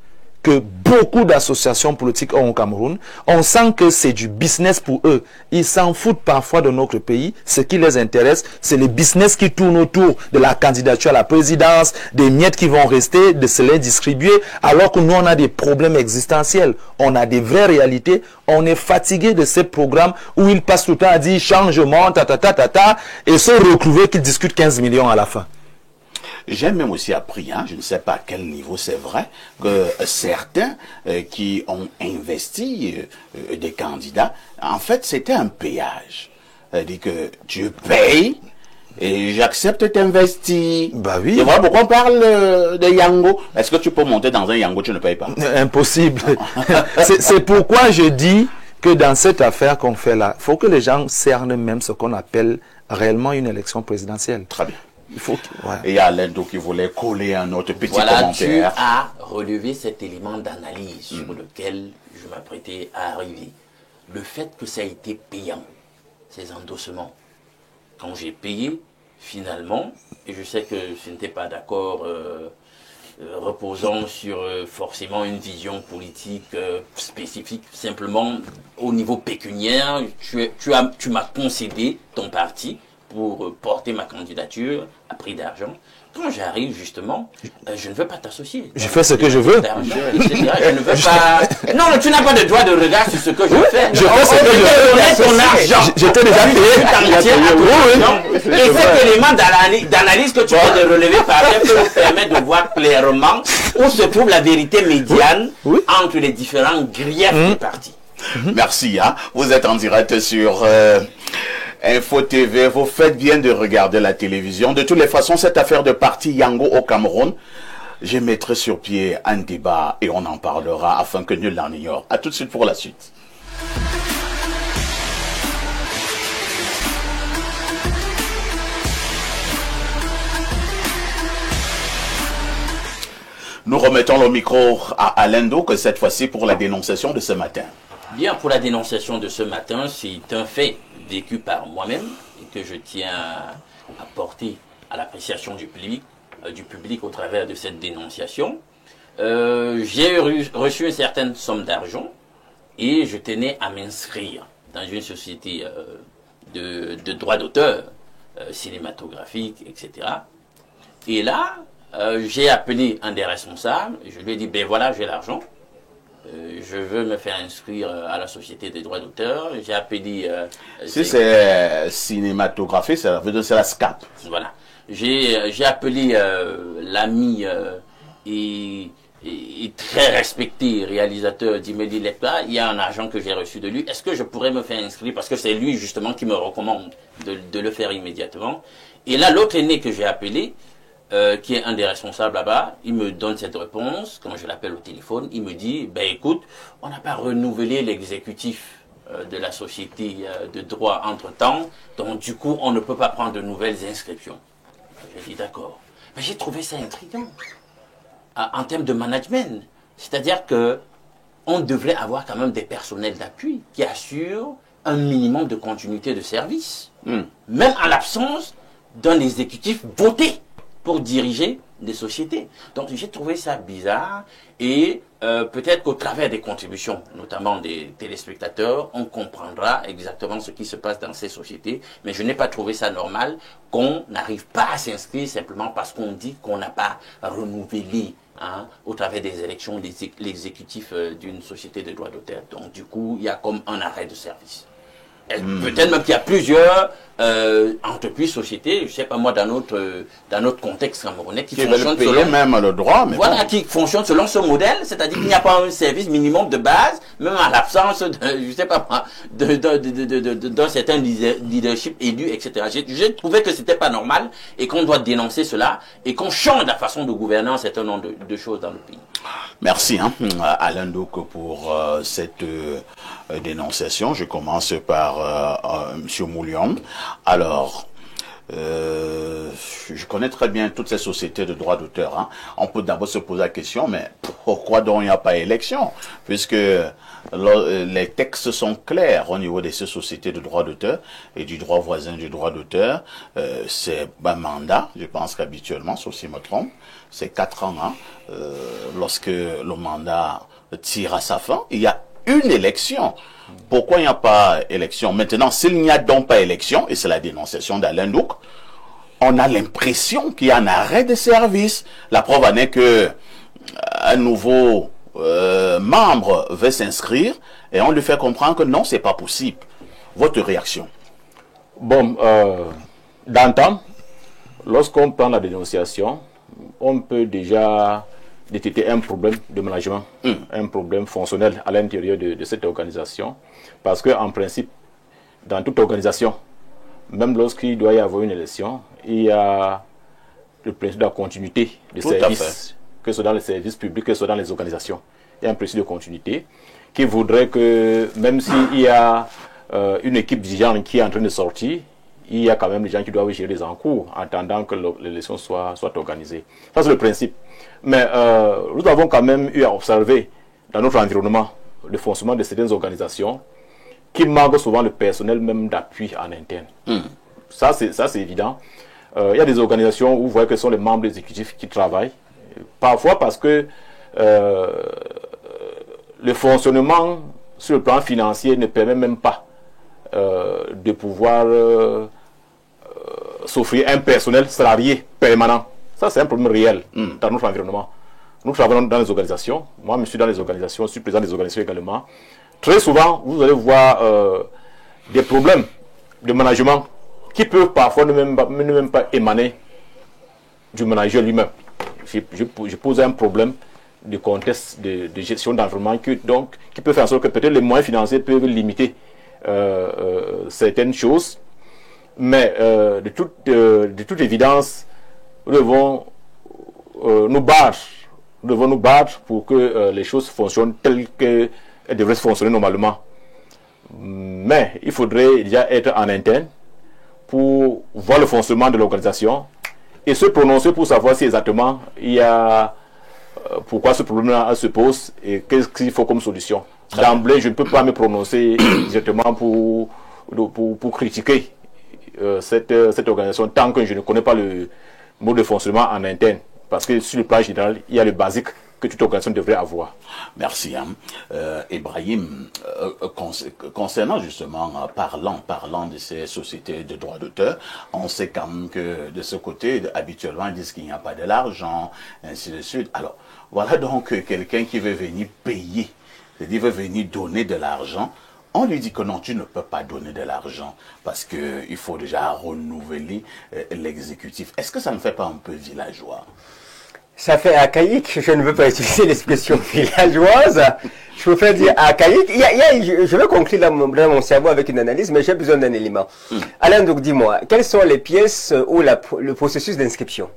que beaucoup d'associations politiques ont au Cameroun. On sent que c'est du business pour eux. Ils s'en foutent parfois de notre pays. Ce qui les intéresse, c'est le business qui tourne autour de la candidature à la présidence, des miettes qui vont rester, de se les distribuer, alors que nous, on a des problèmes existentiels. On a des vraies réalités. On est fatigué de ces programmes où ils passent tout le temps à dire changement, et se retrouver qu'ils discutent 15 millions à la fin. J'ai même aussi appris, je ne sais pas à quel niveau c'est vrai, que certains qui ont investi des candidats, en fait c'était un péage. C'est-à-dire que tu payes et j'accepte d'investir. Bah oui. Et voilà pourquoi on parle de Yango. Est-ce que tu peux monter dans un Yango, tu ne payes pas? Impossible. C'est pourquoi je dis que dans cette affaire qu'on fait là, il faut que les gens cernent même ce qu'on appelle réellement une élection présidentielle. Très bien. Il faut que, Et il y a Alendo qui voulait coller un autre petit Voilà, commentaire. tu as relevé cet élément d'analyse sur lequel je m'apprêtais à arriver. Le fait que ça a été payant, ces endossements. Quand j'ai payé, finalement, et je sais que je n'étais pas d'accord reposant sur forcément une vision politique spécifique, simplement au niveau pécuniaire, tu m'as concédé ton parti pour porter ma candidature à prix d'argent. Quand j'arrive justement, je ne veux pas t'associer. Je fais ce que je veux. Etc. Je ne veux pas... Non, tu n'as pas de droit de regard sur ce que je fais. Je fais ce que je veux. Ton argent. Je t'ai déjà payé. Et cet élément d'analyse que tu viens de relever permet de voir clairement où se trouve la vérité médiane entre les différents griefs des partis. Merci. Hein. Vous êtes en direct sur Info TV. Vous faites bien de regarder la télévision. De toutes les façons, cette affaire de parti Yango au Cameroun, je mettrai sur pied un débat et on en parlera afin que nul n'en ignore. À tout de suite pour la suite. Nous remettons le micro à Alendo, que cette fois-ci pour la dénonciation de ce matin. Bien, pour la dénonciation de ce matin, c'est un fait vécu par moi-même et que je tiens à porter à l'appréciation du public au travers de cette dénonciation. J'ai reçu une certaine somme d'argent et je tenais à m'inscrire dans une société de droits d'auteur cinématographique, etc. Et là, j'ai appelé un des responsables, je lui ai dit, ben voilà, j'ai l'argent, je veux me faire inscrire à la société des droits d'auteur. J'ai appelé... si c'est cinématographique, ça veut dire c'est la SCAP. Voilà. J'ai appelé l'ami et très respecté réalisateur d'Imélie Lecpa. Il y a un argent que j'ai reçu de lui. Est-ce que je pourrais me faire inscrire? Parce que c'est lui justement qui me recommande de le faire immédiatement. Et là, l'autre aîné que j'ai appelé, qui est un des responsables là-bas, il me donne cette réponse. Quand je l'appelle au téléphone, il me dit, ben écoute, on n'a pas renouvelé l'exécutif de la société de droit entre-temps, donc du coup, on ne peut pas prendre de nouvelles inscriptions. J'ai dit d'accord. Mais j'ai trouvé ça intriguant en termes de management. C'est-à-dire que on devrait avoir quand même des personnels d'appui qui assurent un minimum de continuité de service, même en l'absence d'un exécutif voté pour diriger des sociétés. Donc j'ai trouvé ça bizarre et peut-être qu'au travers des contributions, notamment des téléspectateurs, on comprendra exactement ce qui se passe dans ces sociétés. Mais je n'ai pas trouvé ça normal qu'on n'arrive pas à s'inscrire simplement parce qu'on dit qu'on n'a pas renouvelé au travers des élections l'exécutif d'une société de droits d'auteur. Donc du coup, il y a comme un arrêt de service. Peut-être même qu'il y a plusieurs entreprises, sociétés, je ne sais pas moi, dans notre contexte camerounais, qui fonctionnent selon même le droit, mais voilà, qui fonctionnent selon ce modèle, c'est-à-dire qu'il n'y a pas un service minimum de base, même en l'absence de, je sais pas moi, d'un certain leadership élu, etc. J'ai trouvé que c'était pas normal et qu'on doit dénoncer cela et qu'on change la façon de gouverner un certain nombre de choses dans le pays. Merci Alain Douk pour cette dénonciation. Je commence par M. Moulion. Alors, je connais très bien toutes ces sociétés de droits d'auteur. On peut d'abord se poser la question, mais pourquoi donc il n'y a pas élection? Puisque les textes sont clairs au niveau de ces sociétés de droits d'auteur et du droit voisin du droit d'auteur. C'est un mandat, je pense qu'habituellement, sauf si je me trompe, c'est 4 ans. Lorsque le mandat tire à sa fin, il y a une élection. Pourquoi il n'y a pas élection? Maintenant, s'il n'y a donc pas élection, et c'est la dénonciation d'Alain Douk, on a l'impression qu'il y a un arrêt de service. La preuve en est que un nouveau membre veut s'inscrire et on lui fait comprendre que non, c'est pas possible. Votre réaction? Bon, d'antan, lorsqu'on prend la dénonciation, on peut déjà détecter un problème de management, un problème fonctionnel à l'intérieur de cette organisation. Parce qu'en principe, dans toute organisation, même lorsqu'il doit y avoir une élection, il y a le principe de la continuité de service, que ce soit dans les services publics, que ce soit dans les organisations. Il y a un principe de continuité qui voudrait que même s'il y a une équipe dirigeante qui est en train de sortir, il y a quand même des gens qui doivent gérer les encours en attendant que l'élection soit organisée. Ça, c'est le principe. Mais nous avons quand même eu à observer dans notre environnement le fonctionnement de certaines organisations qui manquent souvent le personnel même d'appui en interne. Ça, c'est évident. Il y a des organisations où vous voyez que ce sont les membres exécutifs qui travaillent. Parfois parce que le fonctionnement sur le plan financier ne permet même pas de pouvoir s'offrir un personnel salarié permanent. Ça, c'est un problème réel dans notre environnement. Nous travaillons dans les organisations. Moi, je suis dans les organisations, je suis président des organisations également. Très souvent, vous allez voir des problèmes de management qui peuvent parfois ne même pas émaner du manager lui-même. Je pose un problème de contexte de gestion d'environnement qui peut faire en sorte que peut-être les moyens financiers peuvent limiter certaines choses. Mais de toute évidence, nous devons nous battre pour que les choses fonctionnent telles qu'elles devraient fonctionner normalement. Mais il faudrait déjà être en interne pour voir le fonctionnement de l'organisation et se prononcer pour savoir si exactement il y a pourquoi ce problème-là se pose et qu'est-ce qu'il faut comme solution. D'emblée, je ne peux pas me prononcer directement pour critiquer cette organisation tant que je ne connais pas le mode de fonctionnement en interne. Parce que sur le plan général, il y a le basique que toute organisation devrait avoir. Merci, Ibrahim. Concernant justement, parlant de ces sociétés de droits d'auteur, on sait quand même que de ce côté, habituellement, ils disent qu'il n'y a pas de l'argent, ainsi de suite. Alors, voilà donc quelqu'un qui veut venir payer, c'est-à-dire veut venir donner de l'argent. On lui dit que non, tu ne peux pas donner de l'argent parce qu'il faut déjà renouveler l'exécutif. Est-ce que ça ne fait pas un peu villageois? Ça fait archaïque, je ne veux pas utiliser l'expression villageoise. Je préfère dire archaïque. Je vais conclure dans mon cerveau avec une analyse, mais j'ai besoin d'un élément. Alain, donc dis-moi, quelles sont les pièces ou le processus d'inscription?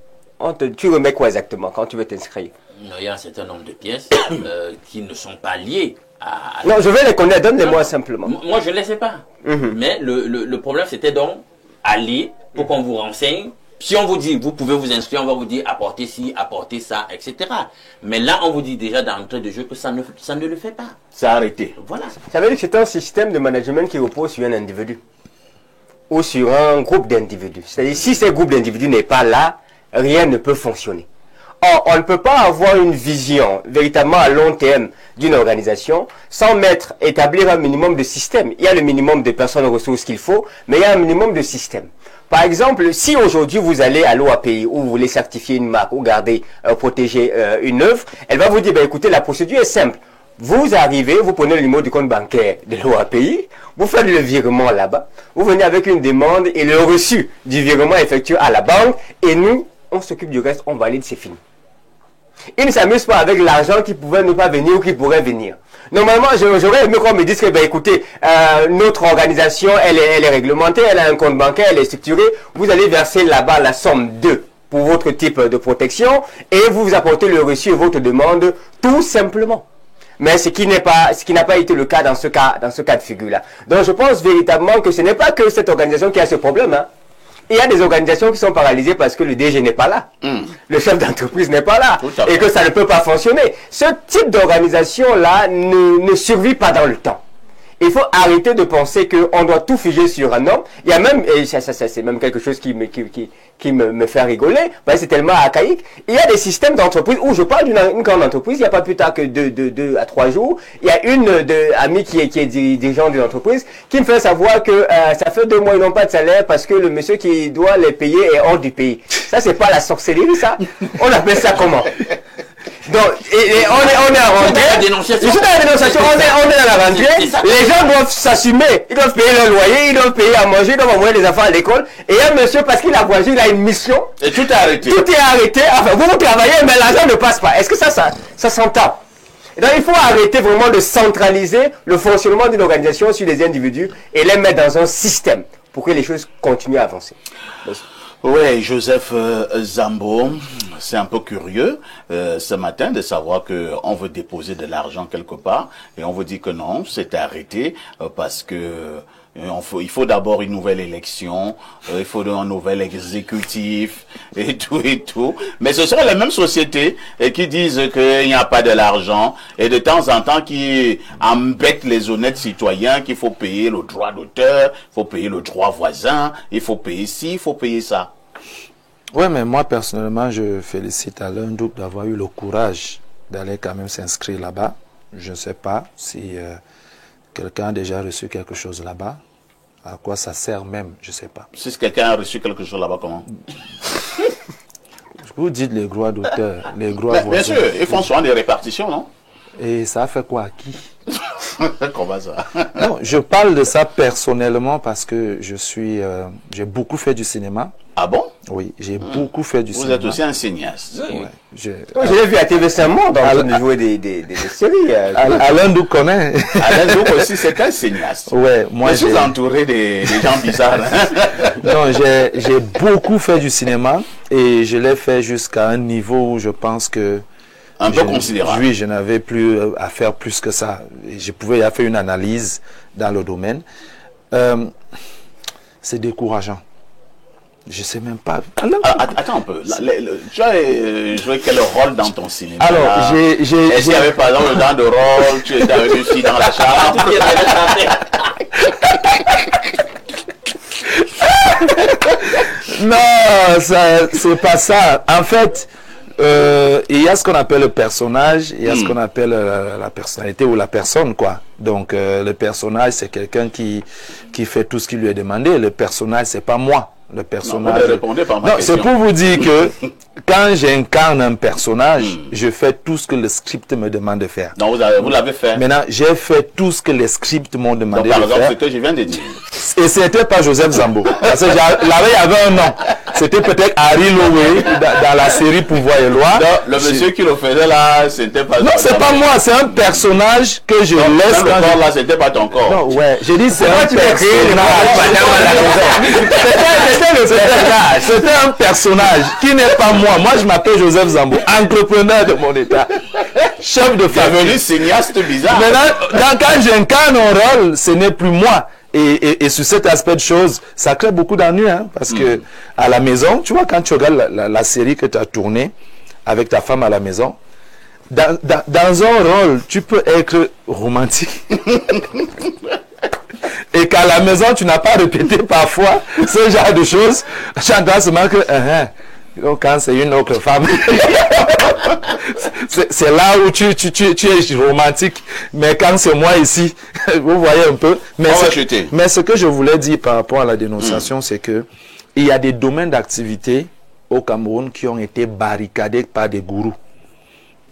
Tu remets quoi exactement quand tu veux t'inscrire? Il y a un certain nombre de pièces qui ne sont pas liées à... Non, je vais les connaître, donne-les-moi simplement. Moi, je ne les sais pas. Mais le problème, c'était donc aller pour qu'on vous renseigne. Si on vous dit, vous pouvez vous inscrire, on va vous dire apportez ci, apportez ça, etc. Mais là, on vous dit déjà d'entrée de jeu que ça ne le fait pas. C'est arrêté. Voilà. Ça veut dire que c'est un système de management qui repose sur un individu ou sur un groupe d'individus. C'est-à-dire, si ce groupe d'individus n'est pas là, rien ne peut fonctionner. Or, on ne peut pas avoir une vision véritablement à long terme d'une organisation sans établir un minimum de système. Il y a le minimum de personnes ressources qu'il faut, mais il y a un minimum de système. Par exemple, si aujourd'hui vous allez à l'OAPI ou vous voulez certifier une marque ou garder, protéger une œuvre, elle va vous dire, ben, écoutez, la procédure est simple. Vous arrivez, vous prenez le numéro du compte bancaire de l'OAPI, vous faites le virement là-bas, vous venez avec une demande et le reçu du virement effectué à la banque et nous, on s'occupe du reste, on valide, c'est fini. Ils ne s'amusent pas avec l'argent qui pouvait ne pas venir ou qui pourrait venir. Normalement, j'aurais aimé qu'on me dise que, ben, écoutez, notre organisation, elle est réglementée, elle a un compte bancaire, elle est structurée. Vous allez verser là-bas la somme 2 pour votre type de protection et vous apportez le reçu et votre demande tout simplement. Mais ce qui n'a pas été le cas dans ce cas de figure-là. Donc, je pense véritablement que ce n'est pas que cette organisation qui a ce problème, hein. Il y a des organisations qui sont paralysées parce que le DG n'est pas là. Le chef d'entreprise n'est pas là. Et que ça ne peut pas fonctionner. Ce type d'organisation-là ne survit pas dans le temps. Il faut arrêter de penser qu'on doit tout figer sur un homme. Il y a même, et ça c'est même quelque chose qui me fait rigoler, parce que c'est tellement archaïque. Il y a des systèmes d'entreprise où je parle d'une grande entreprise, il n'y a pas plus tard que 2 à 3 jours, il y a une amie qui est dirigeant d'une entreprise qui me fait savoir que ça fait 2 mois ils n'ont pas de salaire parce que le monsieur qui doit les payer est hors du pays. Ça c'est pas la sorcellerie ça. On appelle ça comment? Donc, on est en rentrée. Je suis dans la dénonciation, on est dans la rentrée. Les gens doivent s'assumer. Ils doivent payer leur loyer, ils doivent payer à manger, ils doivent envoyer les enfants à l'école. Et un monsieur, parce qu'il a voyagé, il a une mission. Et tout est arrêté. Tout est arrêté. Enfin, vous travaillez, mais l'argent ne passe pas. Est-ce que ça s'entend? Donc, il faut arrêter vraiment de centraliser le fonctionnement d'une organisation sur les individus et les mettre dans un système pour que les choses continuent à avancer. Oui, Joseph Zambo, c'est un peu curieux ce matin de savoir qu'on veut déposer de l'argent quelque part et on vous dit que non, c'est arrêté parce que Il faut d'abord une nouvelle élection, il faut un nouvel exécutif et tout. Mais ce sont les mêmes sociétés qui disent qu'il n'y a pas de l'argent et de temps en temps qui embêtent les honnêtes citoyens qu'il faut payer le droit d'auteur, il faut payer le droit voisin, il faut payer ci, il faut payer ça. Oui, mais moi personnellement, je félicite Alain Ndouk d'avoir eu le courage d'aller quand même s'inscrire là-bas. Je ne sais pas si quelqu'un a déjà reçu quelque chose là-bas. À quoi ça sert même, je ne sais pas. Si quelqu'un a reçu quelque chose là-bas, comment? Vous dites les droits d'auteur, les droits voisins. Bien sûr, ils font souvent des répartitions, non? Et ça a fait quoi à qui? Comment ça? Non, je parle de ça personnellement parce que j'ai beaucoup fait du cinéma. Ah bon? Oui, j'ai beaucoup fait du cinéma. Vous êtes aussi un cinéaste. Ouais, Je l'ai vu à TV5 Monde en train de jouer des séries. Alain Ndouk connaît. Alain Ndouk aussi, c'est un cinéaste. Ouais, moi je suis entouré des gens bizarres. Non, j'ai beaucoup fait du cinéma et je l'ai fait jusqu'à un niveau où je pense que un peu considérable. Oui, je n'avais plus à faire plus que ça. Je pouvais faire une analyse dans le domaine. C'est décourageant. Je sais même pas. Attends un peu. Tu as joué quel rôle dans ton cinéma? Alors, est-ce qu'il y avait par exemple dans de rôle, tu étais avec une fille dans la chambre? Non, c'est pas ça. En fait, il y a ce qu'on appelle le personnage, il y a ce qu'on appelle la personnalité ou la personne, quoi. Donc, le personnage, c'est quelqu'un qui fait tout ce qui lui est demandé. Le personnage, c'est pas moi. Le personnage. Non, c'est pour vous dire que quand j'incarne un personnage, je fais tout ce que le script me demande de faire. Donc vous l'avez fait. Maintenant, j'ai fait tout ce que les scripts m'ont demandé de faire. Par exemple, ce que je viens de dire. Et c'était pas Joseph Zambo. Parce que là-bas, il y avait un nom. C'était peut-être Harry Lowe dans la série Pouvoir et Loi. Non, le monsieur qui le faisait là, c'était pas. Non, c'est pas moi, c'est un personnage que je laisse. Quand le corps là, c'était pas ton corps. Non, ouais, j'ai dit c'est un personnage. C'était un personnage qui n'est pas moi. Moi, je m'appelle Joseph Zambo, entrepreneur de mon état, chef de famille. Devenu cinéaste bizarre. Maintenant, quand j'incarne un rôle, ce n'est plus moi. Et sur cet aspect de choses, ça crée beaucoup d'ennuis, hein, parce que à la maison, tu vois, quand tu regardes la série que tu as tournée avec ta femme à la maison, dans un rôle, tu peux être romantique. Et qu'à la maison, tu n'as pas répété parfois ce genre de choses. J'entends seulement que donc quand c'est une autre femme, c'est là où tu es romantique. Mais quand c'est moi ici, vous voyez un peu. Mais ce que je voulais dire par rapport à la dénonciation, c'est que il y a des domaines d'activité au Cameroun qui ont été barricadés par des gourous.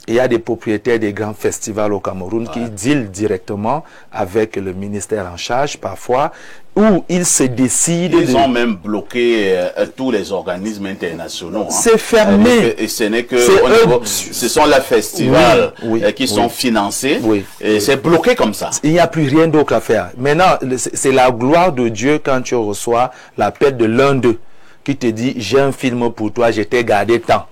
Il y a des propriétaires des grands festivals au Cameroun qui dealent directement avec le ministère en charge parfois, où ils se décident. Ils ont même bloqué tous les organismes internationaux. C'est fermé. Et ce n'est que ce sont les festivals qui sont financés. Et c'est bloqué comme ça. Il n'y a plus rien d'autre à faire. Maintenant, c'est la gloire de Dieu quand tu reçois l'appel de l'un d'eux qui te dit j'ai un film pour toi, je t'ai gardé tant.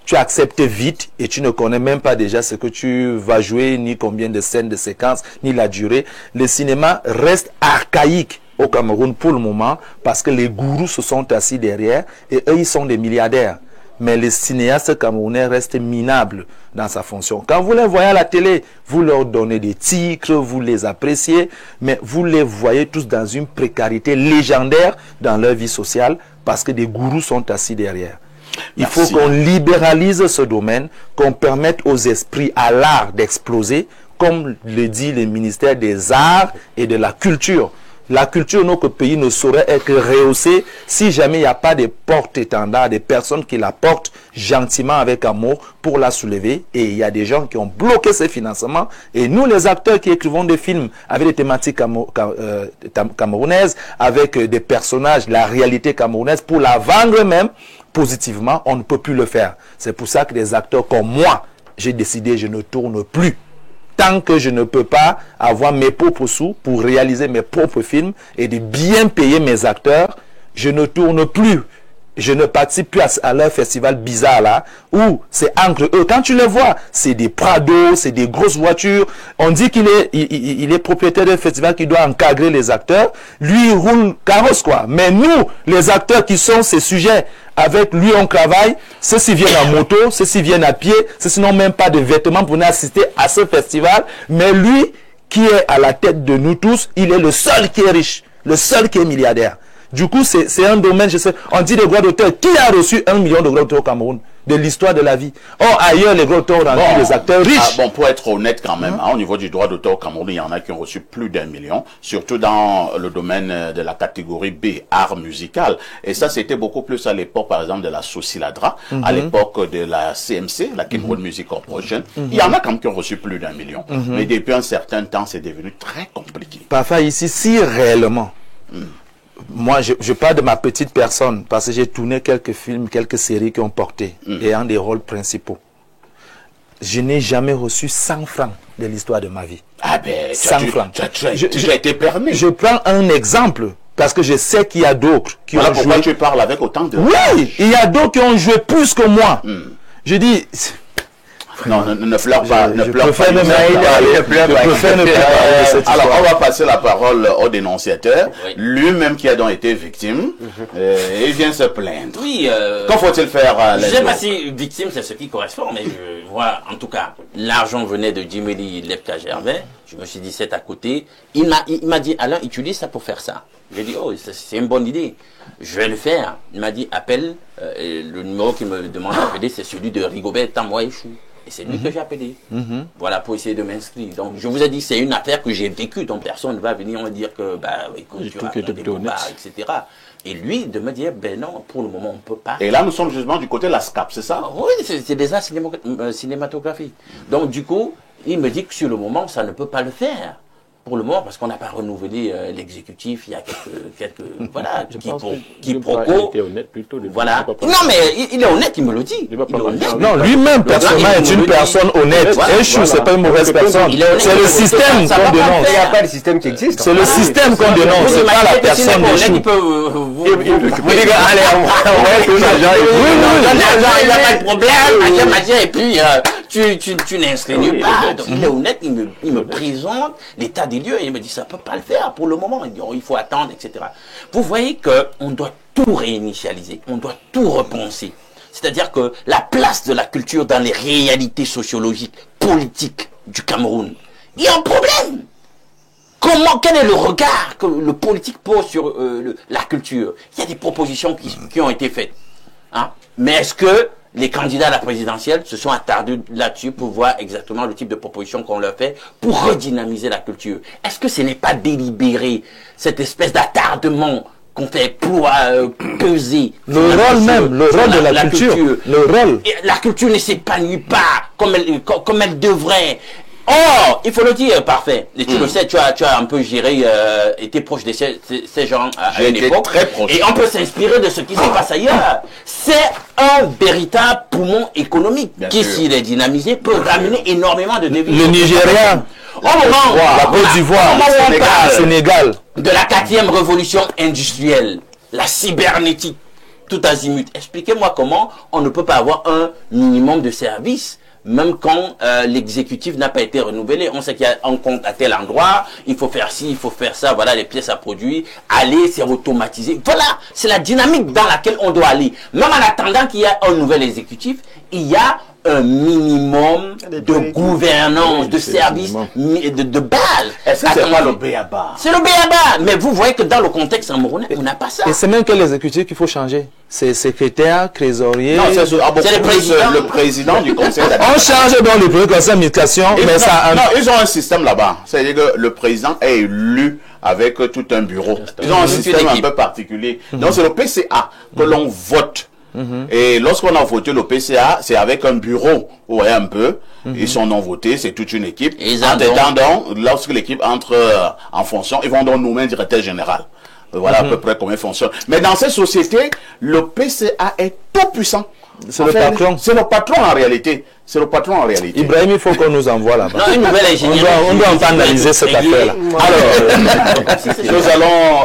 Tu acceptes vite et tu ne connais même pas déjà ce que tu vas jouer, ni combien de scènes, de séquences, ni la durée. Le cinéma reste archaïque au Cameroun pour le moment parce que les gourous se sont assis derrière et eux, ils sont des milliardaires. Mais le cinéaste camerounais reste minable dans sa fonction. Quand vous les voyez à la télé, vous leur donnez des titres, vous les appréciez, mais vous les voyez tous dans une précarité légendaire dans leur vie sociale parce que des gourous sont assis derrière. Il faut qu'on libéralise ce domaine, qu'on permette aux esprits, à l'art d'exploser, comme le dit le ministère des Arts et de la Culture. La culture de notre pays ne saurait être rehaussée si jamais il n'y a pas des porte-étendards, des personnes qui la portent gentiment avec amour pour la soulever. Et il y a des gens qui ont bloqué ces financements. Et nous, les acteurs qui écrivons des films avec des thématiques camerounaises, avec des personnages, la réalité camerounaise, pour la vendre même, positivement, on ne peut plus le faire. C'est pour ça que des acteurs comme moi, j'ai décidé, je ne tourne plus. Tant que je ne peux pas avoir mes propres sous pour réaliser mes propres films et de bien payer mes acteurs, je ne tourne plus. je ne participe plus à leur festival bizarre là, où c'est entre eux. Quand tu les vois, c'est des Prado, c'est des grosses voitures. On dit qu'il est, il est propriétaire d'un festival qui doit encadrer les acteurs. Lui, il roule carrosse, quoi. Mais nous, les acteurs qui sont ces sujets, avec lui, on travaille. Ceux-ci viennent en moto, ceux-ci viennent à pied, ceux-ci n'ont même pas de vêtements pour venir assister à ce festival. Mais lui, qui est à la tête de nous tous, il est le seul qui est riche, le seul qui est milliardaire. Du coup, c'est un domaine, je sais, on dit des droits d'auteur. Qui a reçu 1 million de droits d'auteur au Cameroun de l'histoire de la vie? Or, ailleurs, les droits d'auteur ont rendu les acteurs riches. Bon, pour être honnête quand même, au niveau du droit d'auteur au Cameroun, il y en a qui ont reçu plus d'1 million, surtout dans le domaine de la catégorie B, art musical. Et ça, c'était beaucoup plus à l'époque, par exemple, de la Sociladra, à l'époque de la CMC, la Cameroun Music Corporation. Il y en a quand même qui ont reçu plus d'1 million. Mais depuis un certain temps, c'est devenu très compliqué. Parfois, ici, si réellement... Moi, je parle de ma petite personne parce que j'ai tourné quelques films, quelques séries qui ont porté ayant des rôles principaux. Je n'ai jamais reçu 100 francs de l'histoire de ma vie. Ah ben, 100 francs. Tu as été permis. Je prends un exemple parce que je sais qu'il y a d'autres qui Voilà ont pourquoi joué. tu parles avec autant de... Oui, il y a d'autres qui ont joué plus que moi. Je dis... Non, ne pleure pas. Ne Je pleure préfère pas. ne pas parler de cette Alors, histoire. on va passer la parole au dénonciateur, Oui. lui-même qui a donc été victime, il vient se plaindre. Oui, Qu'en faut-il faire je les sais pas autres? si victime c'est ce qui correspond, mais je vois en tout cas l'argent venait de Jimeli Lepka Gervais. Je me suis dit c'est à côté. Il m'a dit Alain, utilise ça pour faire ça. J'ai dit oh c'est une bonne idée. Je vais le faire. Il m'a dit appelle. Le numéro qu'il me demande d'appeler c'est celui de Rigobert Tamouaïchou. Et c'est lui que j'ai appelé. Voilà, pour essayer de m'inscrire. Donc, je vous ai dit, c'est une affaire que j'ai vécue, dont personne ne va venir me dire que, bah, écoute, tu as des bobards, etc. Et lui, de me dire, ben non, pour le moment, on ne peut pas. Et là, nous sommes justement du côté de la SCAP, c'est ça? Oui, c'est des arts cinématographiques. Donc, du coup, il me dit que sur le moment, ça ne peut pas le faire. Pour le moment, parce qu'on n'a pas renouvelé l'exécutif, il y a quelques voilà, qui proco. Voilà. Non, mais il est honnête, il me le dit. Il est honnête. Non, lui-même, personnellement, est une personne honnête. Voilà. Échou, c'est pas une mauvaise personne. Il est honnête. C'est le système Ça va qu'on pas dénonce. Il n'y a faire. pas de système qui existe. C'est le système qu'on dénonce, c'est pas la personne Il d'Échou. peut vous Vous dites, allez, on va tout l'argent. il n'y a pas de problème, et puis tu n'inscris nulle part. Donc il est honnête, il me présente l'état des lieux et il me dit ça peut pas le faire pour le moment. Il dit oh, il faut attendre, etc. Vous voyez que on doit tout réinitialiser, on doit tout repenser. C'est-à-dire que la place de la culture dans les réalités sociologiques, politiques du Cameroun, il y a un problème. Quel est le regard que le politique pose sur la culture? Il y a des propositions qui ont été faites. Hein? Mais est-ce que les candidats à la présidentielle se sont attardés là-dessus pour voir exactement le type de proposition qu'on leur fait pour redynamiser la culture? Est-ce que ce n'est pas délibéré, cette espèce d'attardement qu'on fait peser Le rôle même, le rôle de la culture. Le rôle. Et la culture ne s'épanouit pas comme elle devrait. Oh, il faut le dire, parfait. Et tu le sais, tu as un peu géré, été proche de ces gens à une époque. Très proche. Et on peut s'inspirer de ce qui se passe ailleurs. C'est un véritable poumon économique Bien qui, sûr. s'il est dynamisé, peut ramener énormément de devises. Le Nigeria, Au moment où la Côte d'Ivoire, le Sénégal. de la 4e révolution industrielle, la cybernétique, tout azimut. Expliquez-moi comment on ne peut pas avoir un minimum de services, même quand l'exécutif n'a pas été renouvelé. On sait qu'il y a un compte à tel endroit, il faut faire ci, il faut faire ça, voilà les pièces à produire, aller, c'est automatisé. Voilà, c'est la dynamique dans laquelle on doit aller. Même en attendant qu'il y ait un nouvel exécutif, il y a un minimum de gouvernance, de services, de base. Est-ce que c'est pas le béaba? C'est le béaba. Mais vous voyez que dans le contexte camerounais, on n'a pas ça. Et c'est même que l'exécutif qu'il faut changer. C'est secrétaire, trésorier. Non, c'est le président. le président du conseil On d'administration. change donc le premier conseil d'administration, mais ça... Non, ils ont un système là-bas. C'est-à-dire que le président est élu avec tout un bureau. Ils ont un système un peu particulier. Donc c'est le PCA que l'on vote. Et lorsqu'on a voté le PCA, c'est avec un bureau. Vous voyez un peu. Ils sont non votés, c'est toute une équipe. Et ils En ont attendant, lorsque l'équipe entre en fonction, ils vont donc nommer un directeur général. Voilà à peu près comment il fonctionne. Mais dans ces sociétés, le PCA est tout puissant. C'est le patron. C'est le patron en réalité. C'est le patron en réalité. Ibrahim, il faut qu'on nous envoie là-bas. Non, une nouvelle ingénierie. On doit analyser cette affaire-là. Alors, nous allons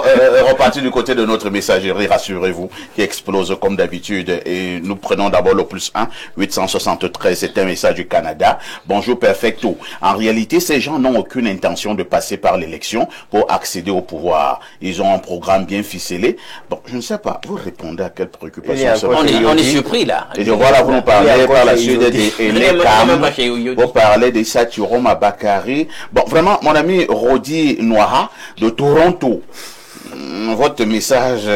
repartir du côté de notre messagerie, rassurez-vous, qui explose comme d'habitude. Et nous prenons d'abord le +1 873, c'est un message du Canada. Bonjour perfecto. En réalité, ces gens n'ont aucune intention de passer par l'élection pour accéder au pouvoir. Ils ont un programme bien ficelé. Bon, je ne sais pas, vous répondez à quelle préoccupation on est surpris là. Et je vois là, vous nous parlez par la suite des vous parlez de Saturoma Bakary. Bon, vraiment, mon ami Rodi Noira de Toronto, votre message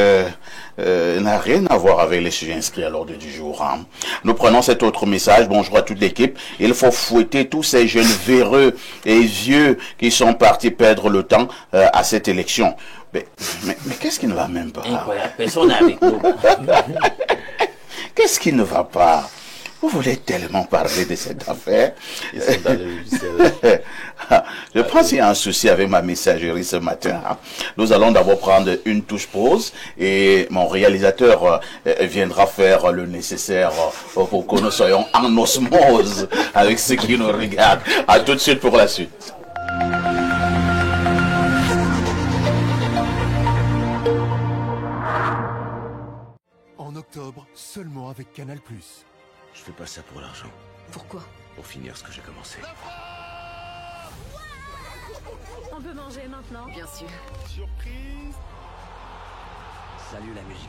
n'a rien à voir avec les sujets inscrits à l'ordre du jour. Hein. Nous prenons cet autre message. Bonjour à toute l'équipe. Il faut fouetter tous ces jeunes véreux et vieux qui sont partis perdre le temps à cette élection. Mais qu'est-ce qui ne va même pas? Incroyable, personne n'est avec nous. Qu'est-ce qui ne va pas? Vous voulez tellement parler de cette affaire. Ils sont dans le logiciel. Je pense qu'il y a un souci avec ma messagerie ce matin. Hein. Nous allons d'abord prendre une touche pause et mon réalisateur viendra faire le nécessaire pour que nous soyons en osmose avec ceux qui nous regardent. À tout de suite pour la suite. En octobre, seulement avec Canal+. Je fais pas ça pour l'argent. Pourquoi? Pour finir ce que j'ai commencé. On peut manger maintenant? Bien sûr. Surprise! Salut la musique.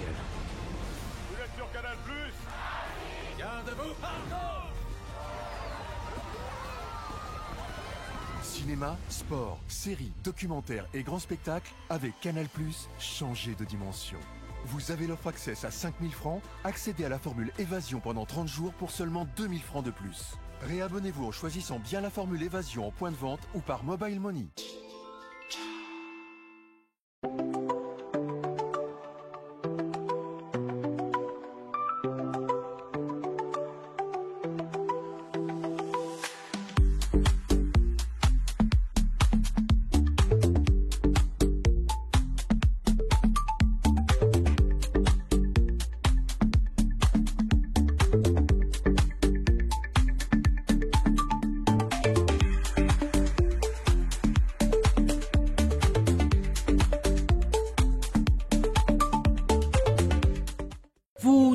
Vous êtes sur Canal+. Gardez-vous. Cinéma, sport, séries, documentaires et grands spectacles avec Canal+, changez de dimension. Vous avez l'offre Access à 5 000 francs, accédez à la formule Évasion pendant 30 jours pour seulement 2 000 francs de plus. Réabonnez-vous en choisissant bien la formule Évasion en point de vente ou par Mobile Money.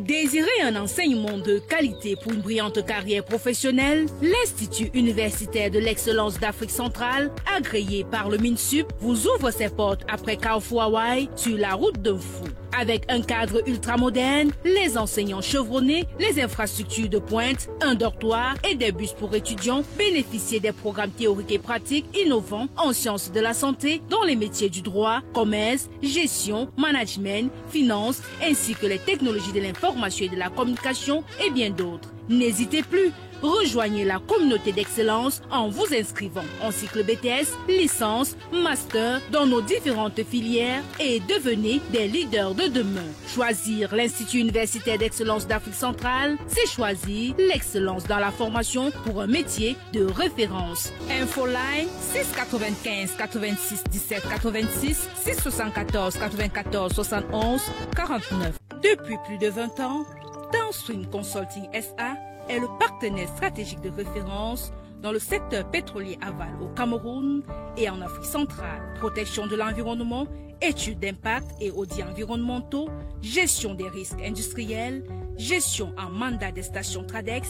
Désirez un enseignement de qualité pour une brillante carrière professionnelle? L'Institut universitaire de l'excellence d'Afrique centrale, agréé par le MINSUP, vous ouvre ses portes après Carrefour Hawaii sur la route d'un fou. Avec un cadre ultramoderne, les enseignants chevronnés, les infrastructures de pointe, un dortoir et des bus pour étudiants, bénéficiez des programmes théoriques et pratiques innovants en sciences de la santé dans les métiers du droit, commerce, gestion, management, finance, ainsi que les technologies de l'information et de la communication et bien d'autres. N'hésitez plus, rejoignez la communauté d'excellence en vous inscrivant en cycle BTS, licence, master dans nos différentes filières et devenez des leaders de demain. Choisir l'Institut universitaire d'excellence d'Afrique centrale, c'est choisir l'excellence dans la formation pour un métier de référence. Infoline 695 86 17 86 674 94 71 49. Depuis plus de 20 ans, Downstream Consulting SA est le partenaire stratégique de référence dans le secteur pétrolier aval au Cameroun et en Afrique centrale. Protection de l'environnement, études d'impact et audits environnementaux, gestion des risques industriels, gestion en mandat des stations Tradex,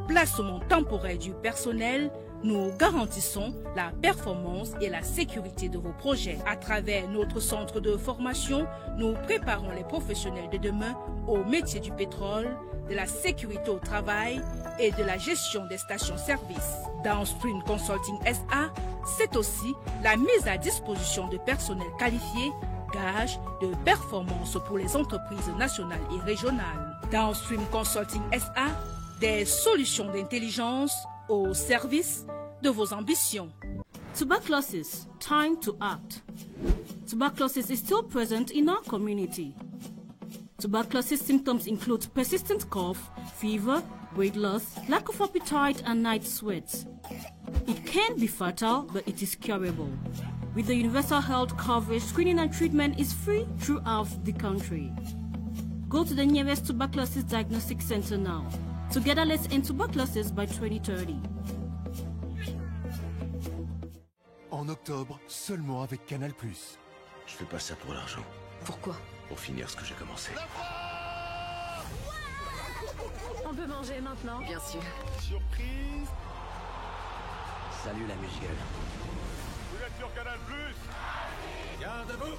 placement temporaire du personnel. Nous garantissons la performance et la sécurité de vos projets. À travers notre centre de formation, nous préparons les professionnels de demain au métier du pétrole, de la sécurité au travail et de la gestion des stations-service. Downstream Consulting SA, c'est aussi la mise à disposition de personnel qualifié, gage de performance pour les entreprises nationales et régionales. Downstream Consulting SA, des solutions d'intelligence au service de vos ambitions. Tuberculosis, time to act. Tuberculosis is still present in our community. Tuberculosis symptoms include persistent cough, fever, weight loss, lack of appetite, and night sweats. It can be fatal, but it is curable. With the universal health coverage, screening and treatment is free throughout the country. Go to the nearest tuberculosis diagnostic center now. Together, let's end tuberculosis by 2030. En octobre, seulement avec Canal+. Je fais pas ça pour l'argent. Pourquoi? Pour finir ce que j'ai commencé. On peut manger maintenant? Bien sûr. Surprise. Salut la musique. Vous êtes sur Canal+. Viens debout.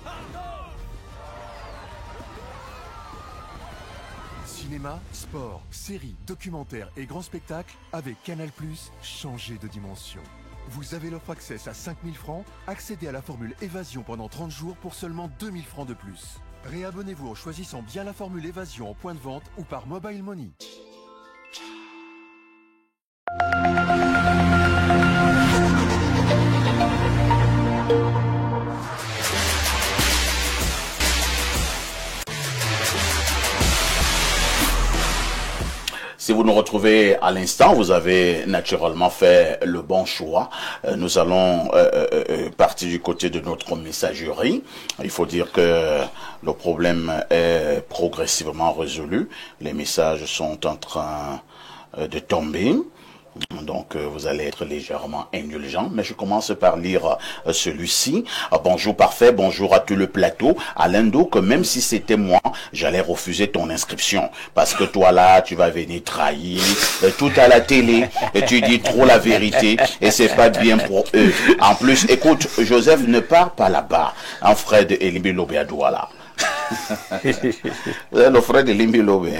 Cinéma, sport, séries, documentaires et grands spectacles, avec Canal+, changez de dimension. Vous avez l'offre Access à 5 000 francs, accédez à la formule Évasion pendant 30 jours pour seulement 2 000 francs de plus. Réabonnez-vous en choisissant bien la formule Évasion en point de vente ou par Mobile Money. Si vous nous retrouvez à l'instant, vous avez naturellement fait le bon choix. Nous allons partir du côté de notre messagerie. Il faut dire que le problème est progressivement résolu. Les messages sont en train de tomber. Donc, vous allez être légèrement indulgent, mais je commence par lire celui-ci. Bonjour parfait, bonjour à tout le plateau. Alain que même si c'était moi, j'allais refuser ton inscription. Parce que toi là, tu vas venir trahir tout à la télé et tu dis trop la vérité et c'est pas bien pour eux. En plus, écoute, Joseph ne part pas là-bas. En Fred et Limbi Lobé à Douala. Le Fred et Limbi Lobé.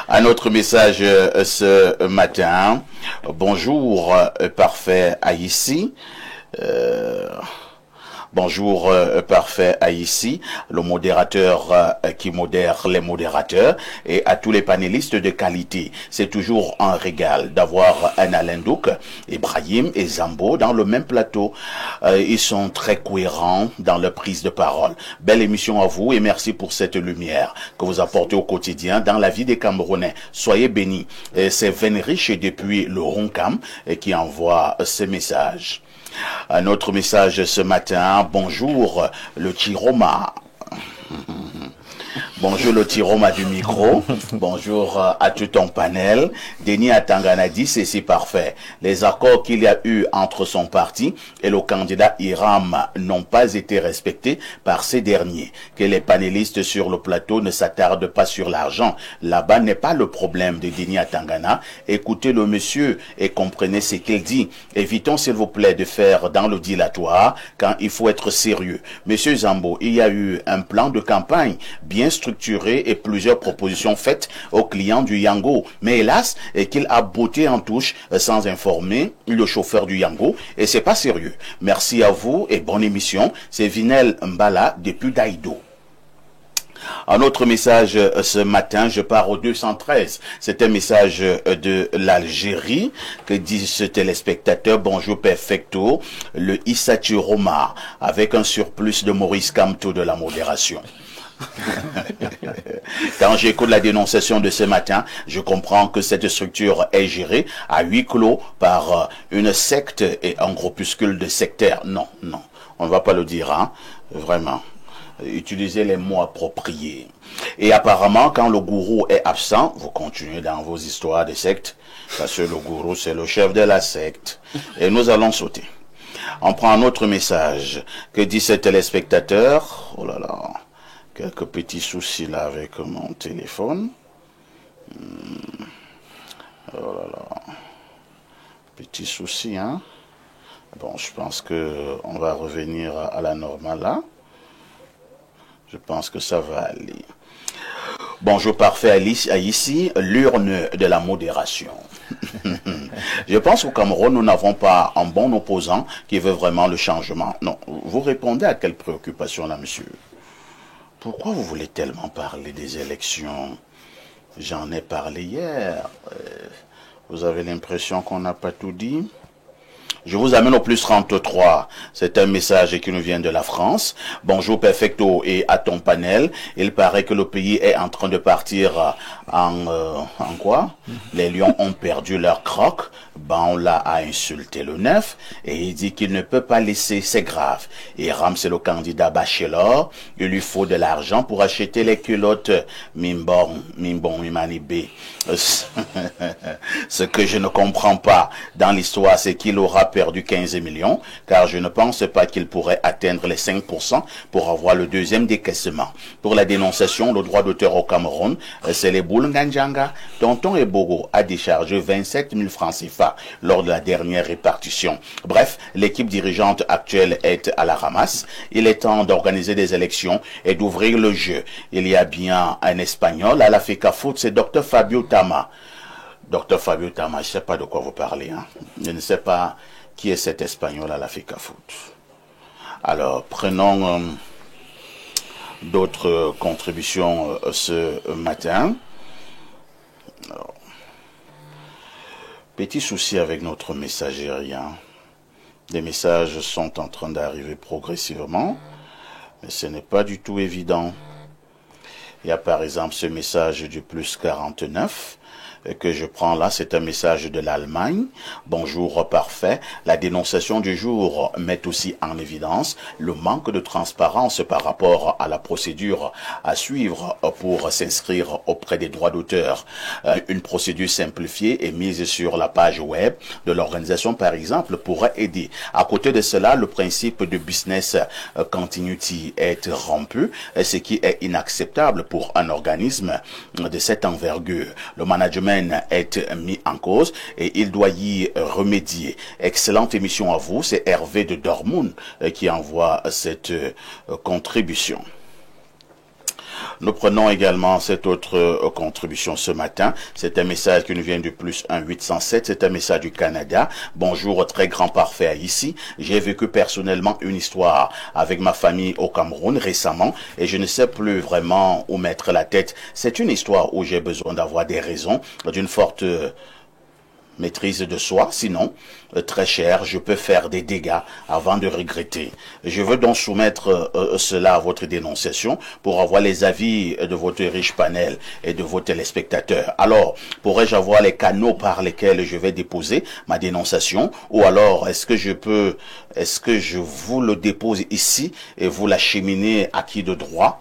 Un autre message ce matin. Bonjour, parfait Haïti. Bonjour, parfait Haïti, le modérateur qui modère les modérateurs et à tous les panélistes de qualité. C'est toujours un régal d'avoir un Alain Douk, Ibrahim et Zambo dans le même plateau. Ils sont très cohérents dans leur prise de parole. Belle émission à vous et merci pour cette lumière que vous apportez au quotidien dans la vie des Camerounais. Soyez bénis. C'est Venrich depuis le Roncam qui envoie ce message. Un autre message ce matin. Bonjour, le Tiroma. Bonjour le Tiroma du micro. Bonjour à tout ton panel. Denis Atangana dit c'est parfait. Les accords qu'il y a eu entre son parti et le candidat Iram n'ont pas été respectés par ces derniers. Que les panélistes sur le plateau ne s'attardent pas sur l'argent. Là-bas n'est pas le problème de Denis Atangana. Écoutez le monsieur et comprenez ce qu'il dit. Évitons s'il vous plaît de faire dans le dilatoire quand il faut être sérieux. Monsieur Zambo, il y a eu un plan de campagne bien structuré et plusieurs propositions faites aux clients du Yango. Mais hélas, qu'il a botté en touche sans informer le chauffeur du Yango. Et c'est pas sérieux. Merci à vous et bonne émission. C'est Vinel Mbala depuis Daïdo. Un autre message ce matin, je pars au 213. C'est un message de l'Algérie que dit ce téléspectateur. Bonjour perfecto, le Issati Roma, avec un surplus de Maurice Kamto de la modération. Quand j'écoute la dénonciation de ce matin, je comprends que cette structure est gérée à huis clos par une secte et un groupuscule de sectaires. Non, non, on ne va pas le dire, hein, vraiment. Utilisez les mots appropriés. Et apparemment, quand le gourou est absent, vous continuez dans vos histoires de sectes, parce que le gourou, c'est le chef de la secte. Et nous allons sauter. On prend un autre message. Que dit ce téléspectateur? Oh là là. Quelques petits soucis là avec mon téléphone. Oh là là. Petits soucis, hein. Bon, je pense que on va revenir à la normale là. Je pense que ça va aller. Bonjour parfait ici, l'urne de la modération. Je pense qu'au Cameroun, nous n'avons pas un bon opposant qui veut vraiment le changement. Non, vous répondez à quelle préoccupation là, monsieur? Pourquoi vous voulez tellement parler des élections? J'en ai parlé hier. Vous avez l'impression qu'on n'a pas tout dit? Je vous amène au plus 33. C'est un message qui nous vient de la France. Bonjour Perfecto et à ton panel. Il paraît que le pays est en train de partir en quoi? Les Lions ont perdu leur croc. Banla a insulté le 9 et il dit qu'il ne peut pas laisser, c'est grave. Et Ram, c'est le candidat Bachelor. Il lui faut de l'argent pour acheter les culottes Mimbon Imani B. Ce que je ne comprends pas dans l'histoire, c'est qu'il aura perdu 15 millions, car je ne pense pas qu'il pourrait atteindre les 5% pour avoir le deuxième décaissement. Pour la dénonciation, le droit d'auteur au Cameroun, c'est les Boulnganjanga. Tonton Ebogo a déchargé 27 000 francs CFA lors de la dernière répartition. Bref, l'équipe dirigeante actuelle est à la ramasse. Il est temps d'organiser des élections et d'ouvrir le jeu. Il y a bien un Espagnol à la FECA Foot, c'est Dr Fabio Tama. Dr Fabio Tama, je ne sais pas de quoi vous parlez. Hein. Je ne sais pas qui est cet Espagnol à la FECA Foot. Alors, prenons d'autres contributions ce matin. Alors, petit souci avec notre messagerie. Hein. Les messages sont en train d'arriver progressivement, mais ce n'est pas du tout évident. Il y a par exemple ce message du plus 49 que je prends là, c'est un message de l'Allemagne. Bonjour parfait. La dénonciation du jour met aussi en évidence le manque de transparence par rapport à la procédure à suivre pour s'inscrire auprès des droits d'auteur. Une procédure simplifiée et mise sur la page web de l'organisation par exemple pourrait aider. À côté de cela, le principe de business continuity est rompu, ce qui est inacceptable pour un organisme de cette envergure. Le management est mis en cause et il doit y remédier. Excellente émission à vous, c'est Hervé de Dortmund qui envoie cette contribution. Nous prenons également cette autre contribution ce matin. C'est un message qui nous vient du plus 1807. C'est un message du Canada. Bonjour, très grand parfait ici. J'ai vécu personnellement une histoire avec ma famille au Cameroun récemment et je ne sais plus vraiment où mettre la tête. C'est une histoire où j'ai besoin d'avoir des raisons, d'une forte maîtrise de soi, sinon, très cher, je peux faire des dégâts avant de regretter. Je veux donc soumettre cela à votre dénonciation pour avoir les avis de votre riche panel et de vos téléspectateurs. Alors, pourrais-je avoir les canaux par lesquels je vais déposer ma dénonciation ou alors est-ce que je vous le dépose ici et vous l'acheminez à qui de droit?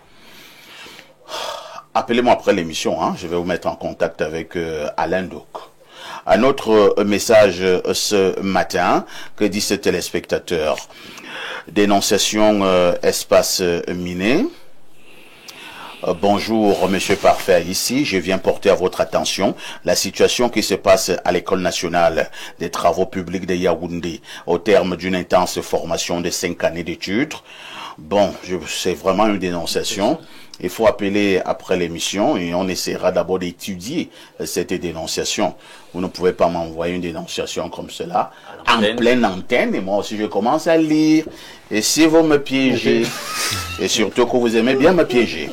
Appelez-moi après l'émission, hein, je vais vous mettre en contact avec Alain Douk. Un autre message ce matin, que dit ce téléspectateur? Dénonciation espace miné. Bonjour Monsieur Parfait, ici je viens porter à votre attention la situation qui se passe à l'École nationale des travaux publics de Yaoundé au terme d'une intense formation de 5 années d'études. Bon, c'est vraiment une dénonciation. Il faut appeler après l'émission et on essaiera d'abord d'étudier cette dénonciation. Vous ne pouvez pas m'envoyer une dénonciation comme cela en pleine antenne et moi aussi je commence à lire. Et si vous me piégez, et surtout que vous aimez bien me piéger.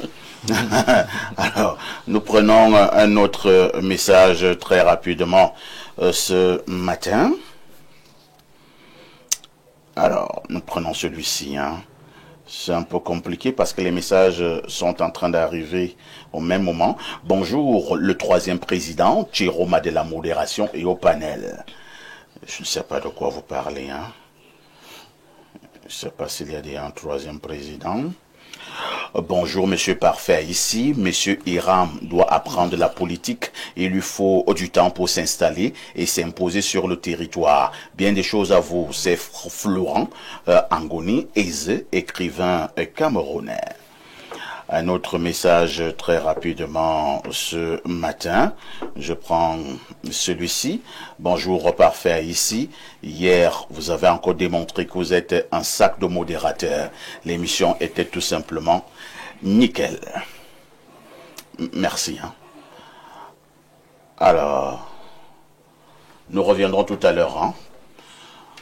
Alors, nous prenons un autre message très rapidement ce matin. Alors, nous prenons celui-ci, hein. C'est un peu compliqué parce que les messages sont en train d'arriver au même moment. Bonjour, le 3e président, Chiroma de la modération et au panel. Je ne sais pas de quoi vous parlez, hein. Je ne sais pas s'il y a un 3e président. Bonjour, Monsieur Parfait. Ici, Monsieur Hiram doit apprendre la politique. Il lui faut du temps pour s'installer et s'imposer sur le territoire. Bien des choses à vous. C'est Florent Angoni, Eze, écrivain camerounais. Un autre message très rapidement ce matin. Je prends celui-ci. Bonjour Parfait ici. Hier, vous avez encore démontré que vous êtes un sac de modérateur. L'émission était tout simplement nickel. Merci. Hein. Alors, nous reviendrons tout à l'heure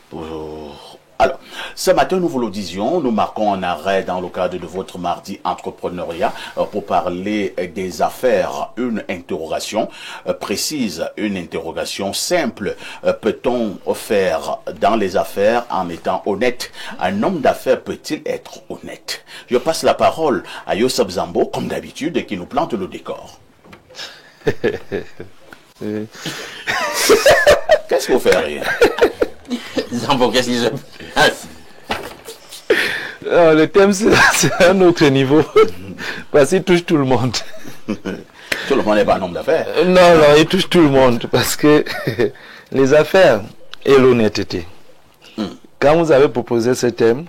pour Alors, ce matin, nous vous le disions, nous marquons un arrêt dans le cadre de votre mardi entrepreneuriat pour parler des affaires. Une interrogation précise, une interrogation simple. Peut-on faire dans les affaires en étant honnête? Un homme d'affaires peut-il être honnête? Je passe la parole à Youssef Zambo, comme d'habitude, qui nous plante le décor. Qu'est-ce qu'on fait rire? Zambo, qu'est-ce qu'il se passe? Le thème, c'est un autre niveau. Parce qu'il touche tout le monde. Tout le monde n'est pas un homme d'affaires. Non, il touche tout le monde. Parce que les affaires et l'honnêteté. Quand vous avez proposé ce thème,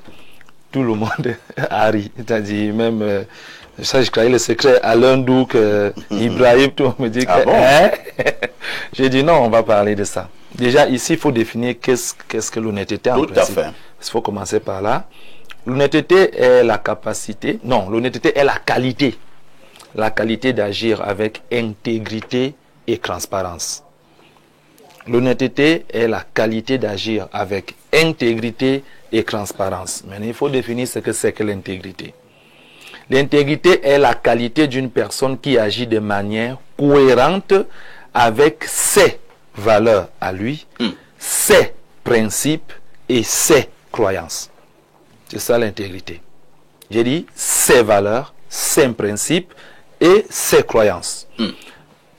tout le monde a ri. C'est-à-dire même... ça, je croyais le secret. Alain Douk, Ibrahim, tout le monde me dit que... Bon? J'ai dit non, on va parler de ça. Déjà, ici, il faut définir qu'est-ce que l'honnêteté en principe. Tout à fait. Il faut commencer par là. L'honnêteté est la capacité... Non, l'honnêteté est la qualité. La qualité d'agir avec intégrité et transparence. L'honnêteté est la qualité d'agir avec intégrité et transparence. Mais il faut définir ce que c'est que l'intégrité. L'intégrité est la qualité d'une personne qui agit de manière cohérente avec ses valeurs à lui, ses principes et ses croyances. C'est ça l'intégrité. J'ai dit ses valeurs, ses principes et ses croyances. Il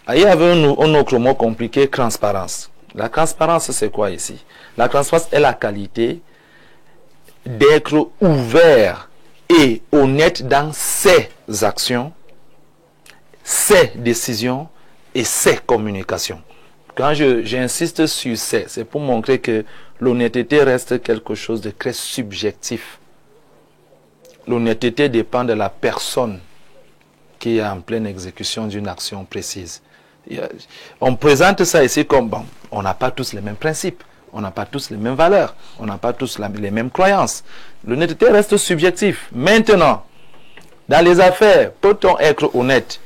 y avait un autre mot compliqué, transparence. La transparence, c'est quoi ici? La transparence est la qualité d'être ouvert et honnête dans ses actions, ses décisions et ses communications. Quand j'insiste sur c'est pour montrer que l'honnêteté reste quelque chose de très subjectif. L'honnêteté dépend de la personne qui est en pleine exécution d'une action précise. On présente ça ici comme, bon, on n'a pas tous les mêmes principes, on n'a pas tous les mêmes valeurs, on n'a pas tous les mêmes croyances. L'honnêteté reste subjectif. Maintenant, dans les affaires, peut-on être honnête?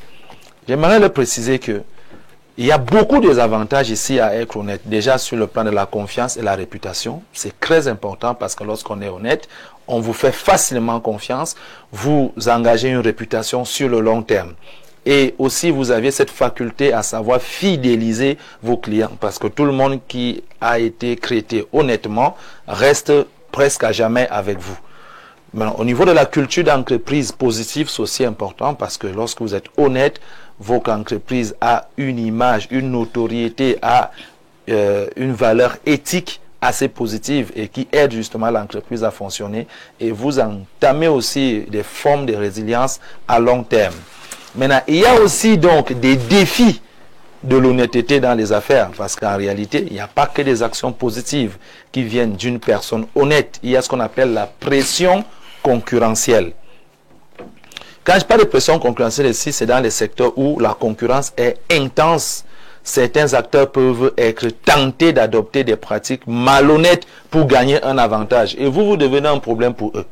J'aimerais le préciser que il y a beaucoup d'avantages ici à être honnête. Déjà sur le plan de la confiance et la réputation, c'est très important parce que lorsqu'on est honnête, on vous fait facilement confiance, vous engagez une réputation sur le long terme. Et aussi, vous avez cette faculté à savoir fidéliser vos clients parce que tout le monde qui a été traité honnêtement reste presque à jamais avec vous. Maintenant, au niveau de la culture d'entreprise positive, c'est aussi important parce que lorsque vous êtes honnête, votre entreprise a une image, une notoriété, a une valeur éthique assez positive et qui aide justement l'entreprise à fonctionner. Et vous entamez aussi des formes de résilience à long terme. Maintenant, il y a aussi donc des défis de l'honnêteté dans les affaires parce qu'en réalité, il n'y a pas que des actions positives qui viennent d'une personne honnête. Il y a ce qu'on appelle la pression concurrentielle. Quand je parle de pression concurrentielle ici, c'est dans les secteurs où la concurrence est intense. Certains acteurs peuvent être tentés d'adopter des pratiques malhonnêtes pour gagner un avantage. Et vous devenez un problème pour eux.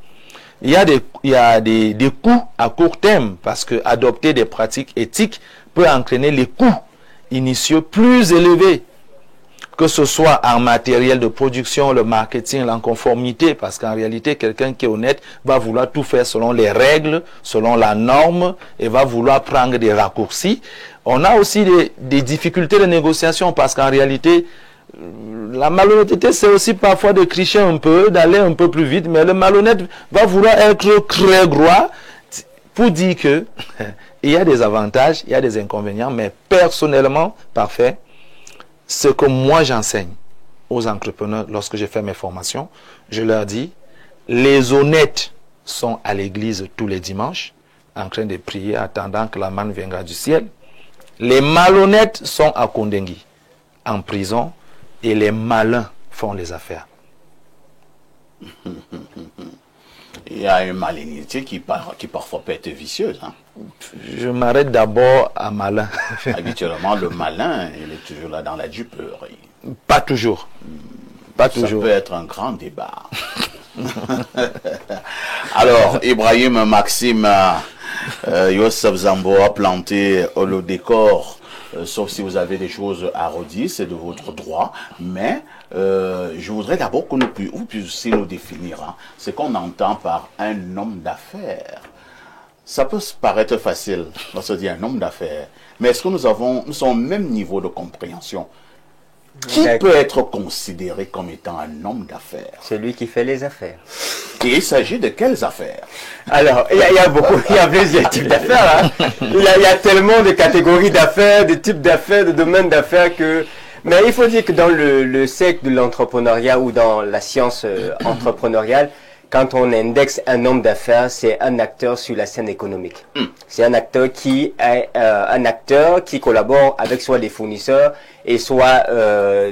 Il y a des coûts à court terme parce que adopter des pratiques éthiques peut entraîner les coûts initiaux plus élevés. Que ce soit en matériel de production, le marketing, la conformité, parce qu'en réalité, quelqu'un qui est honnête va vouloir tout faire selon les règles, selon la norme, et va vouloir prendre des raccourcis. On a aussi des difficultés de négociation, parce qu'en réalité, la malhonnêteté, c'est aussi parfois de tricher un peu, d'aller un peu plus vite, mais le malhonnête va vouloir être très gros pour dire que il y a des avantages, il y a des inconvénients, mais personnellement, parfait. Ce que moi j'enseigne aux entrepreneurs lorsque je fais mes formations, je leur dis, les honnêtes sont à l'église tous les dimanches, en train de prier, attendant que la manne viendra du ciel. Les malhonnêtes sont à Kondengui, en prison, et les malins font les affaires. Il y a une malignité qui parfois peut être vicieuse. Hein? Je m'arrête d'abord à malin. Habituellement, le malin, il est toujours là dans la duperie. Pas toujours. Pas toujours. Ça peut être un grand débat. Alors, Ibrahim Maxime, Youssef Zambo a planté le décor sauf si vous avez des choses à redire, c'est de votre droit. Mais je voudrais d'abord que vous puissiez nous définir ce qu'on entend par un homme d'affaires. Ça peut se paraître facile, on se dit un homme d'affaires. Mais est-ce que nous sommes au même niveau de compréhension? Qui peut être considéré comme étant un homme d'affaires? Celui qui fait les affaires. Et il s'agit de quelles affaires? Alors, il y a plusieurs types d'affaires. Il y a tellement de catégories d'affaires, de types d'affaires, de domaines d'affaires que... Mais il faut dire que dans le secteur de l'entrepreneuriat ou dans la science entrepreneuriale, quand on indexe un homme d'affaires, c'est un acteur sur la scène économique. C'est un acteur qui collabore avec soit des fournisseurs et soit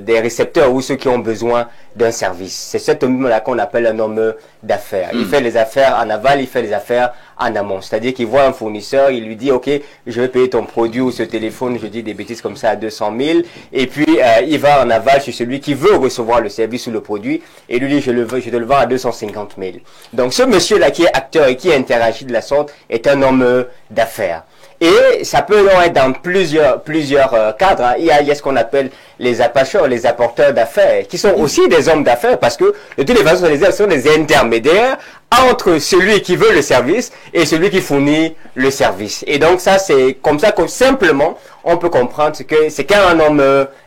des récepteurs ou ceux qui ont besoin d'un service. C'est cet homme-là qu'on appelle un homme d'affaires. Il fait les affaires en aval, il fait les affaires en amont. C'est-à-dire qu'il voit un fournisseur, il lui dit « Ok, je vais payer ton produit ou ce téléphone, je dis des bêtises comme ça, à 200 000. » Et puis, il va en aval sur celui qui veut recevoir le service ou le produit et lui dit « Je te le vends à 250 000. » Donc, ce monsieur-là qui est acteur et qui interagit de la sorte est un homme d'affaires. Et ça peut être dans plusieurs cadres. Il y a ce qu'on appelle les apacheurs, les apporteurs d'affaires, qui sont aussi des hommes d'affaires parce que de toutes les façons, sont des intermédiaires entre celui qui veut le service et celui qui fournit le service. Et donc ça, c'est comme ça que simplement, on peut comprendre que c'est qu'un homme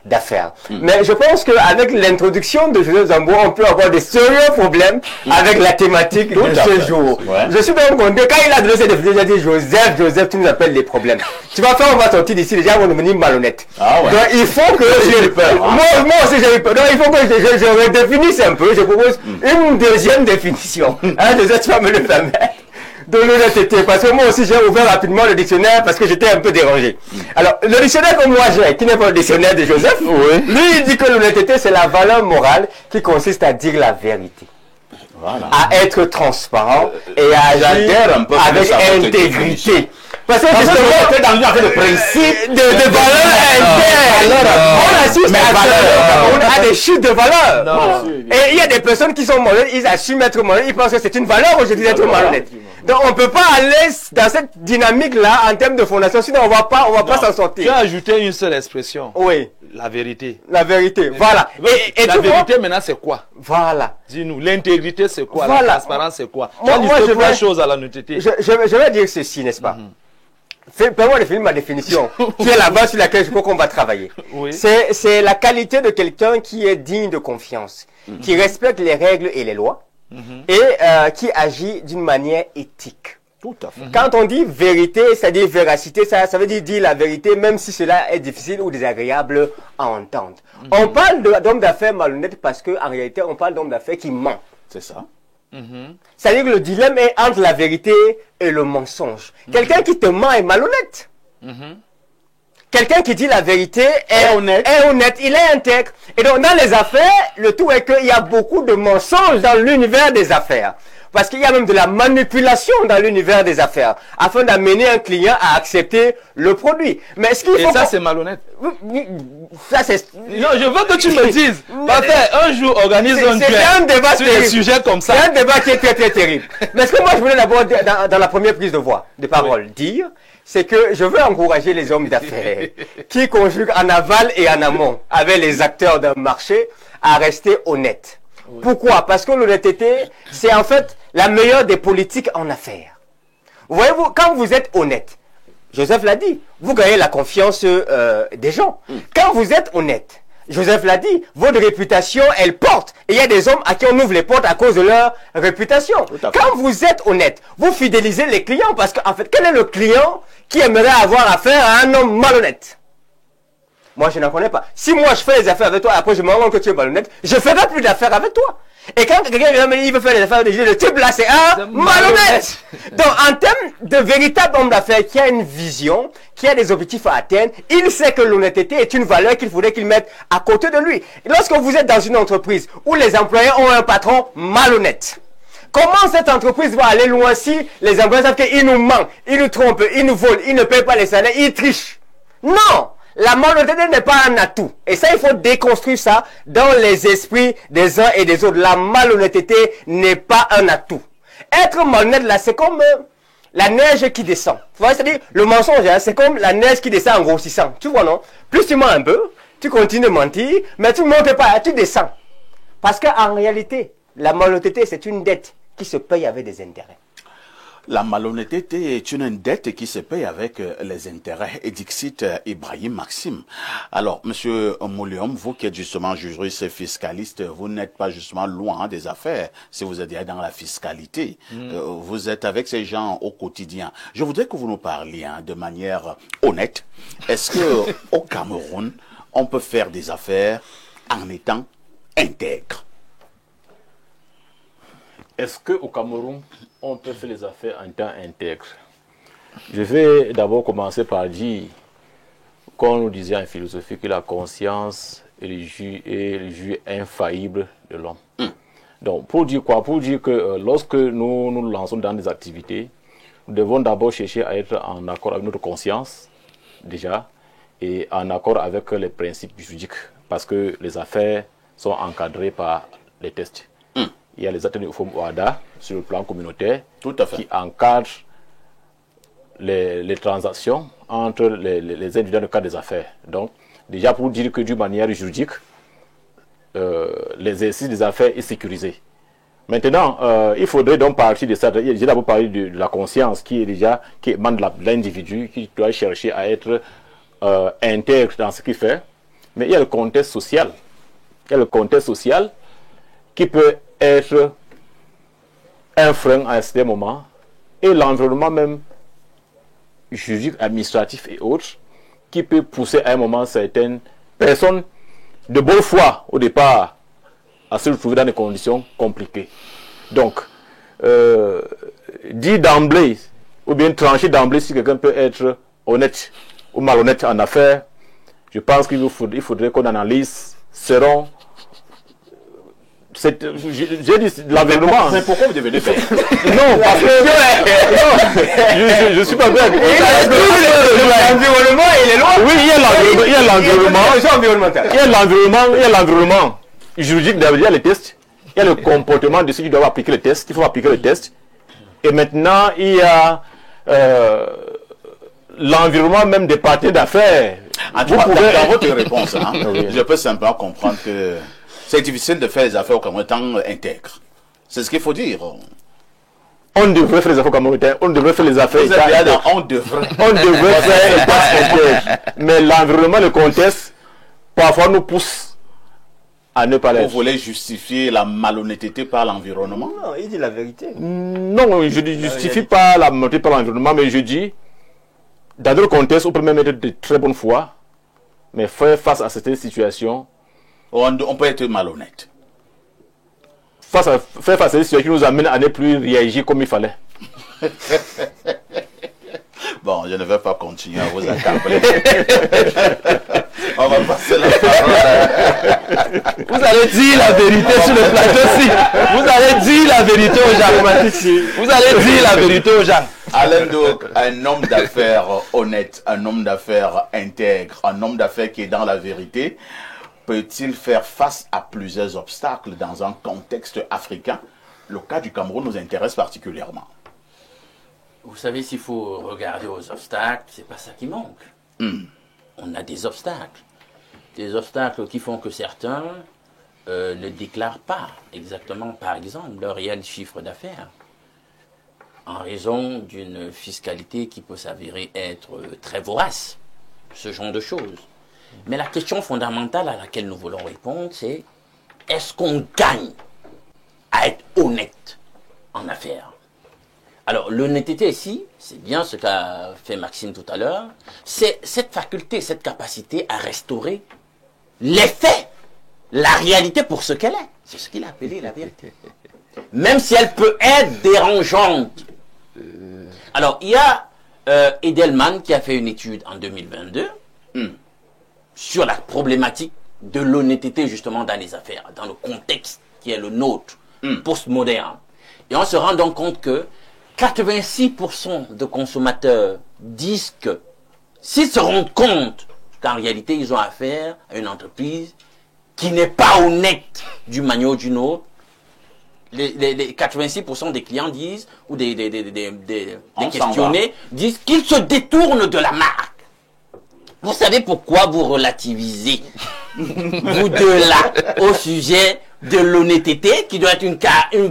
d'affaires. Mais je pense qu'avec l'introduction de Joseph Zambour, on peut avoir des sérieux problèmes avec la thématique de ce jour. Ouais. Je suis bien content. Quand il a donné cette définition, il a dit Joseph, tu nous appelles les problèmes. Tu vas faire, on va sortir d'ici, les gens vont devenir malhonnêtes. Ah ouais. Donc il faut que moi aussi j'ai eu peur. Donc il faut que je redéfinisse un peu. Je propose une deuxième définition. Joseph, tu vas me le permettre. De l'honnêteté, parce que moi aussi j'ai ouvert rapidement le dictionnaire parce que j'étais un peu dérangé. Alors, le dictionnaire que moi j'ai, qui n'est pas le dictionnaire de Joseph, lui il dit que l'honnêteté c'est la valeur morale qui consiste à dire la vérité. Voilà. À être transparent et à agir avec intégrité. Parce que justement, dans une affaire de principe, de valeur interne. On assiste on a des chiffres de valeur. Et il y a des personnes qui sont malhonnêtes, ils assument être malhonnêtes, ils pensent que c'est une valeur aujourd'hui d'être malhonnête. Donc on ne peut pas aller dans cette dynamique-là en termes de fondation, sinon on va pas s'en sortir. Tu as ajouté une seule expression. Oui. La vérité. La vérité, voilà. Et la vérité maintenant c'est quoi? Voilà. Dis-nous, l'intégrité c'est quoi? Voilà. La transparence c'est quoi? Moi je vois chose à l'honnêteté. Je vais dire ceci, n'est-ce pas? Permets-moi de finir ma définition, qui est la base sur laquelle je crois qu'on va travailler. Oui. C'est la qualité de quelqu'un qui est digne de confiance, qui respecte les règles et les lois, et qui agit d'une manière éthique. Tout à fait. Quand on dit vérité, c'est-à-dire véracité, ça veut dire la vérité, même si cela est difficile ou désagréable à entendre. On parle d'hommes d'affaires malhonnêtes parce qu'en réalité, on parle d'hommes d'affaires qui ment. C'est ça. C'est-à-dire que le dilemme est entre la vérité et le mensonge. Quelqu'un qui te ment est malhonnête. Quelqu'un qui dit la vérité est honnête, il est intègre. Et donc dans les affaires, le tout est qu'il y a beaucoup de mensonges dans l'univers des affaires. Parce qu'il y a même de la manipulation dans l'univers des affaires, afin d'amener un client à accepter le produit. Mais est-ce qu'il faut... Et ça, c'est malhonnête. Ça, c'est... Non, je veux que tu me dises. Parfait, un jour, organise un débat sur des sujets comme ça. C'est un débat qui est très, très terrible. Mais ce que moi, je voulais d'abord, dans la première prise de voix, de parole, dire, c'est que je veux encourager les hommes d'affaires qui conjuguent en aval et en amont avec les acteurs d'un marché à rester honnêtes. Pourquoi? Parce que l'honnêteté, c'est en fait la meilleure des politiques en affaires. Voyez-vous, quand vous êtes honnête, Joseph l'a dit, vous gagnez la confiance des gens. Quand vous êtes honnête, Joseph l'a dit, votre réputation, elle porte. Et il y a des hommes à qui on ouvre les portes à cause de leur réputation. Quand vous êtes honnête, vous fidélisez les clients. Parce qu'en fait, quel est le client qui aimerait avoir affaire à un homme malhonnête? Moi, je n'en connais pas. Si moi, je fais des affaires avec toi, après je me rends compte que tu es malhonnête, je ne ferai plus d'affaires avec toi. Et quand quelqu'un vient me dire, il veut faire des affaires, le type là, c'est un malhonnête. Donc, en termes de véritable homme d'affaires qui a une vision, qui a des objectifs à atteindre, il sait que l'honnêteté est une valeur qu'il faudrait qu'il mette à côté de lui. Et lorsque vous êtes dans une entreprise où les employés ont un patron malhonnête, comment cette entreprise va aller loin si les employés savent qu'il nous ment, il nous trompe, il nous vole, il ne paye pas les salaires, il triche? Non! La malhonnêteté n'est pas un atout. Et ça, il faut déconstruire ça dans les esprits des uns et des autres. La malhonnêteté n'est pas un atout. Être malhonnête, là, c'est comme la neige qui descend. Tu vois, c'est-à-dire, le mensonge, hein, c'est comme la neige qui descend en grossissant. Tu vois, non? Plus tu mens un peu, tu continues de mentir, mais tu ne montes pas, tu descends. Parce qu'en réalité, la malhonnêteté, c'est une dette qui se paye avec des intérêts. La malhonnêteté est une dette qui se paye avec les intérêts. Et dixit Ibrahim Maxime. Alors, Monsieur Mouliom, vous qui êtes justement juriste et fiscaliste, vous n'êtes pas justement loin des affaires. Si vous êtes dans la fiscalité, vous êtes avec ces gens au quotidien. Je voudrais que vous nous parliez de manière honnête. Est-ce que au Cameroun, on peut faire des affaires en étant intègre? Est-ce qu'au Cameroun, on peut faire les affaires en temps intègre? Je vais d'abord commencer par dire, comme on nous disait en philosophie, que la conscience est le juge infaillible de l'homme. Donc, pour dire quoi? Pour dire que lorsque nous nous lançons dans des activités, nous devons d'abord chercher à être en accord avec notre conscience, déjà, et en accord avec les principes juridiques, parce que les affaires sont encadrées par les tests. Il y a les ateliers au OADA sur le plan communautaire qui encadrent les transactions entre les individus dans le cadre des affaires. Donc, déjà pour dire que d'une manière juridique, l'exercice des affaires est sécurisé. Maintenant, il faudrait donc partir de ça. J'ai d'abord parlé de la conscience qui émane de l'individu, qui doit chercher à être intègre dans ce qu'il fait. Mais il y a le contexte social. Il y a le contexte social qui peut être un frein à un certain moment, et l'environnement même juridique, administratif et autres, qui peut pousser à un moment certaines personnes de bonne foi au départ à se retrouver dans des conditions compliquées. Donc, dire d'emblée, ou bien trancher d'emblée si quelqu'un peut être honnête ou malhonnête en affaires, je pense qu'il faudrait qu'on analyse selon j'ai dit l'environnement. Mais pourquoi vous devez le faire? Non, parce que je suis pas bien. L'environnement et les lois. Oui, il y a l'environnement. Il y a l'environnement juridique, il y a les tests. Il y a le comportement de ceux qui doivent appliquer les tests, qu'il faut appliquer les tests. Et maintenant, il y a l'environnement même des partenaires d'affaires. Vous pouvez, dans votre réponse, je peux simplement comprendre que c'est difficile de faire les affaires au Cameroun étant intègre. C'est ce qu'il faut dire. On devrait faire les affaires au Cameroun, on devrait faire les affaires. On devrait faire les affaires intègres. Mais l'environnement, le contexte, parfois nous pousse à ne pas l'être. Vous voulez justifier la malhonnêteté par l'environnement? Non, il dit la vérité. Non, je ne justifie pas la malhonnêteté par l'environnement, mais je dis, dans d'autres contextes, on peut même être de très bonne foi, mais faire face à cette situation, on peut être malhonnête. Faire face à cette situation qui nous amène à ne plus réagir comme il fallait. Bon, je ne vais pas continuer à vous accabler. On va passer la parole. Vous allez dire la vérité sur le plateau aussi. Vous allez dire la vérité aux gens. Vous allez dire la vérité aux gens. Alain Donc, un homme d'affaires honnête, un homme d'affaires intègre, un homme d'affaires qui est dans la vérité, peut-il faire face à plusieurs obstacles dans un contexte africain? Le cas du Cameroun nous intéresse particulièrement. Vous savez, s'il faut regarder aux obstacles, c'est pas ça qui manque. On a des obstacles. Des obstacles qui font que certains ne déclarent pas exactement, par exemple, leur réel chiffre d'affaires, en raison d'une fiscalité qui peut s'avérer être très vorace, ce genre de choses. Mais la question fondamentale à laquelle nous voulons répondre, c'est est-ce qu'on gagne à être honnête en affaires? Alors, l'honnêteté ici, c'est bien ce qu'a fait Maxime tout à l'heure, c'est cette faculté, cette capacité à restaurer les faits, la réalité pour ce qu'elle est. C'est ce qu'il a appelé la vérité. Même si elle peut être dérangeante. Alors, il y a Edelman qui a fait une étude en 2022 sur la problématique de l'honnêteté justement dans les affaires, dans le contexte qui est le nôtre, postmoderne. Et on se rend donc compte que 86% de consommateurs disent que s'ils se rendent compte qu'en réalité ils ont affaire à une entreprise qui n'est pas honnête d'une manière ou d'une autre, les 86% des clients disent, ou des questionnés disent qu'ils se détournent de la marque. Vous savez pourquoi vous relativisez, vous deux là, au sujet de l'honnêteté, qui doit être une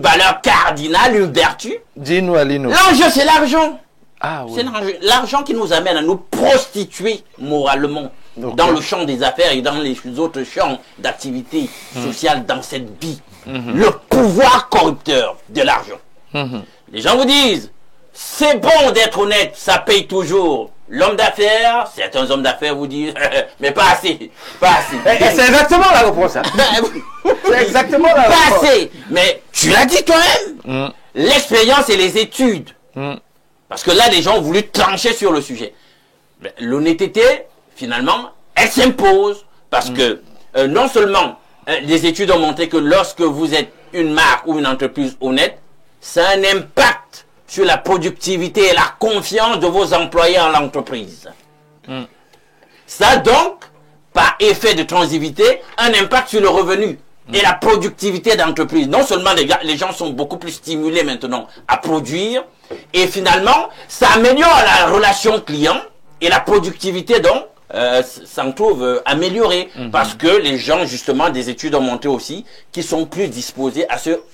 valeur cardinale, une vertu? Dis-nous, Alino. L'enjeu, c'est l'argent. Ah, oui. C'est l'argent qui nous amène à nous prostituer moralement dans le champ des affaires et dans les autres champs d'activité sociale dans cette vie. Le pouvoir corrupteur de l'argent. Les gens vous disent, c'est bon d'être honnête, ça paye toujours. L'homme d'affaires, certains hommes d'affaires vous disent, mais pas assez, pas assez. Et c'est exactement la réponse. Hein. C'est exactement la réponse. Pas assez. Mais tu l'as dit toi-même. L'expérience et les études. Parce que là, les gens ont voulu trancher sur le sujet. L'honnêteté, finalement, elle s'impose. Parce que non seulement les études ont montré que lorsque vous êtes une marque ou une entreprise honnête, ça a un impact sur la productivité et la confiance de vos employés en l'entreprise. Ça donc, par effet de transitivité, un impact sur le revenu et la productivité d'entreprise. Non seulement les gens sont beaucoup plus stimulés maintenant à produire, et finalement, ça améliore la relation client et la productivité donc s'en trouve améliorée parce que les gens, justement, des études ont montré aussi qu'ils sont plus disposés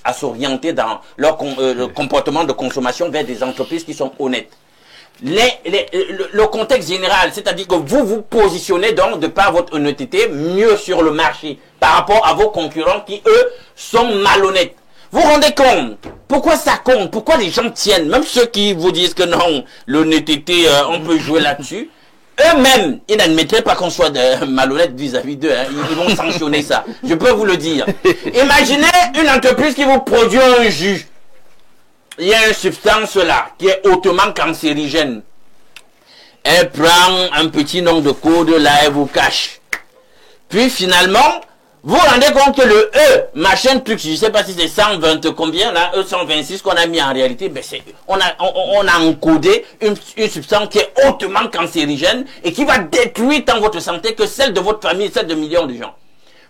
à s'orienter dans leur comportement de consommation vers des entreprises qui sont honnêtes. Le contexte général, c'est-à-dire que vous vous positionnez donc de par votre honnêteté mieux sur le marché par rapport à vos concurrents qui, eux, sont malhonnêtes. Vous vous rendez compte? Pourquoi ça compte? Pourquoi les gens tiennent? Même ceux qui vous disent que non, l'honnêteté, on peut jouer là-dessus. Eux-mêmes, ils n'admettraient pas qu'on soit malhonnête vis-à-vis d'eux. Hein. Ils vont sanctionner ça. Je peux vous le dire. Imaginez une entreprise qui vous produit un jus. Il y a une substance là qui est hautement cancérigène. Elle prend un petit nom de code là, elle vous cache. Puis finalement, vous vous rendez compte que le E, machin truc, je ne sais pas si c'est 120 combien là, E126 qu'on a mis en réalité, ben on a encodé une substance qui est hautement cancérigène et qui va détruire tant votre santé que celle de votre famille, celle de millions de gens.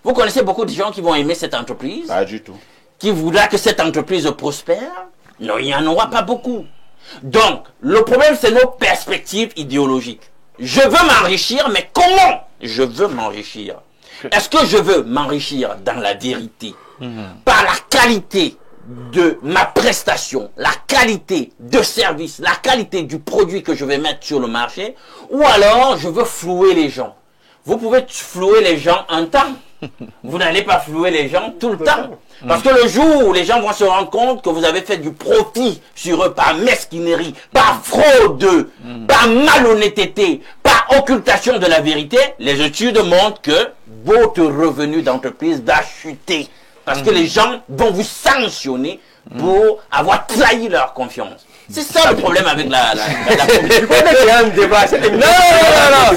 Vous connaissez beaucoup de gens qui vont aimer cette entreprise? Pas du tout. Qui voudra que cette entreprise prospère? Non, il n'y en aura pas beaucoup. Donc, le problème, c'est nos perspectives idéologiques. Je veux m'enrichir, mais comment je veux m'enrichir? Est-ce que je veux m'enrichir dans la vérité, par la qualité de ma prestation, la qualité de service, la qualité du produit que je vais mettre sur le marché, ou alors je veux flouer les gens? Vous pouvez flouer les gens un temps. Vous n'allez pas flouer les gens tout le temps. Parce que le jour où les gens vont se rendre compte que vous avez fait du profit sur eux par mesquinerie, par fraude, par malhonnêteté, par occultation de la vérité, les études montrent que votre revenu d'entreprise va chuter. Parce que les gens vont vous sanctionner pour avoir trahi leur confiance. C'est ça le problème avec la politique. Tu connais qu'il y a un débat. Non.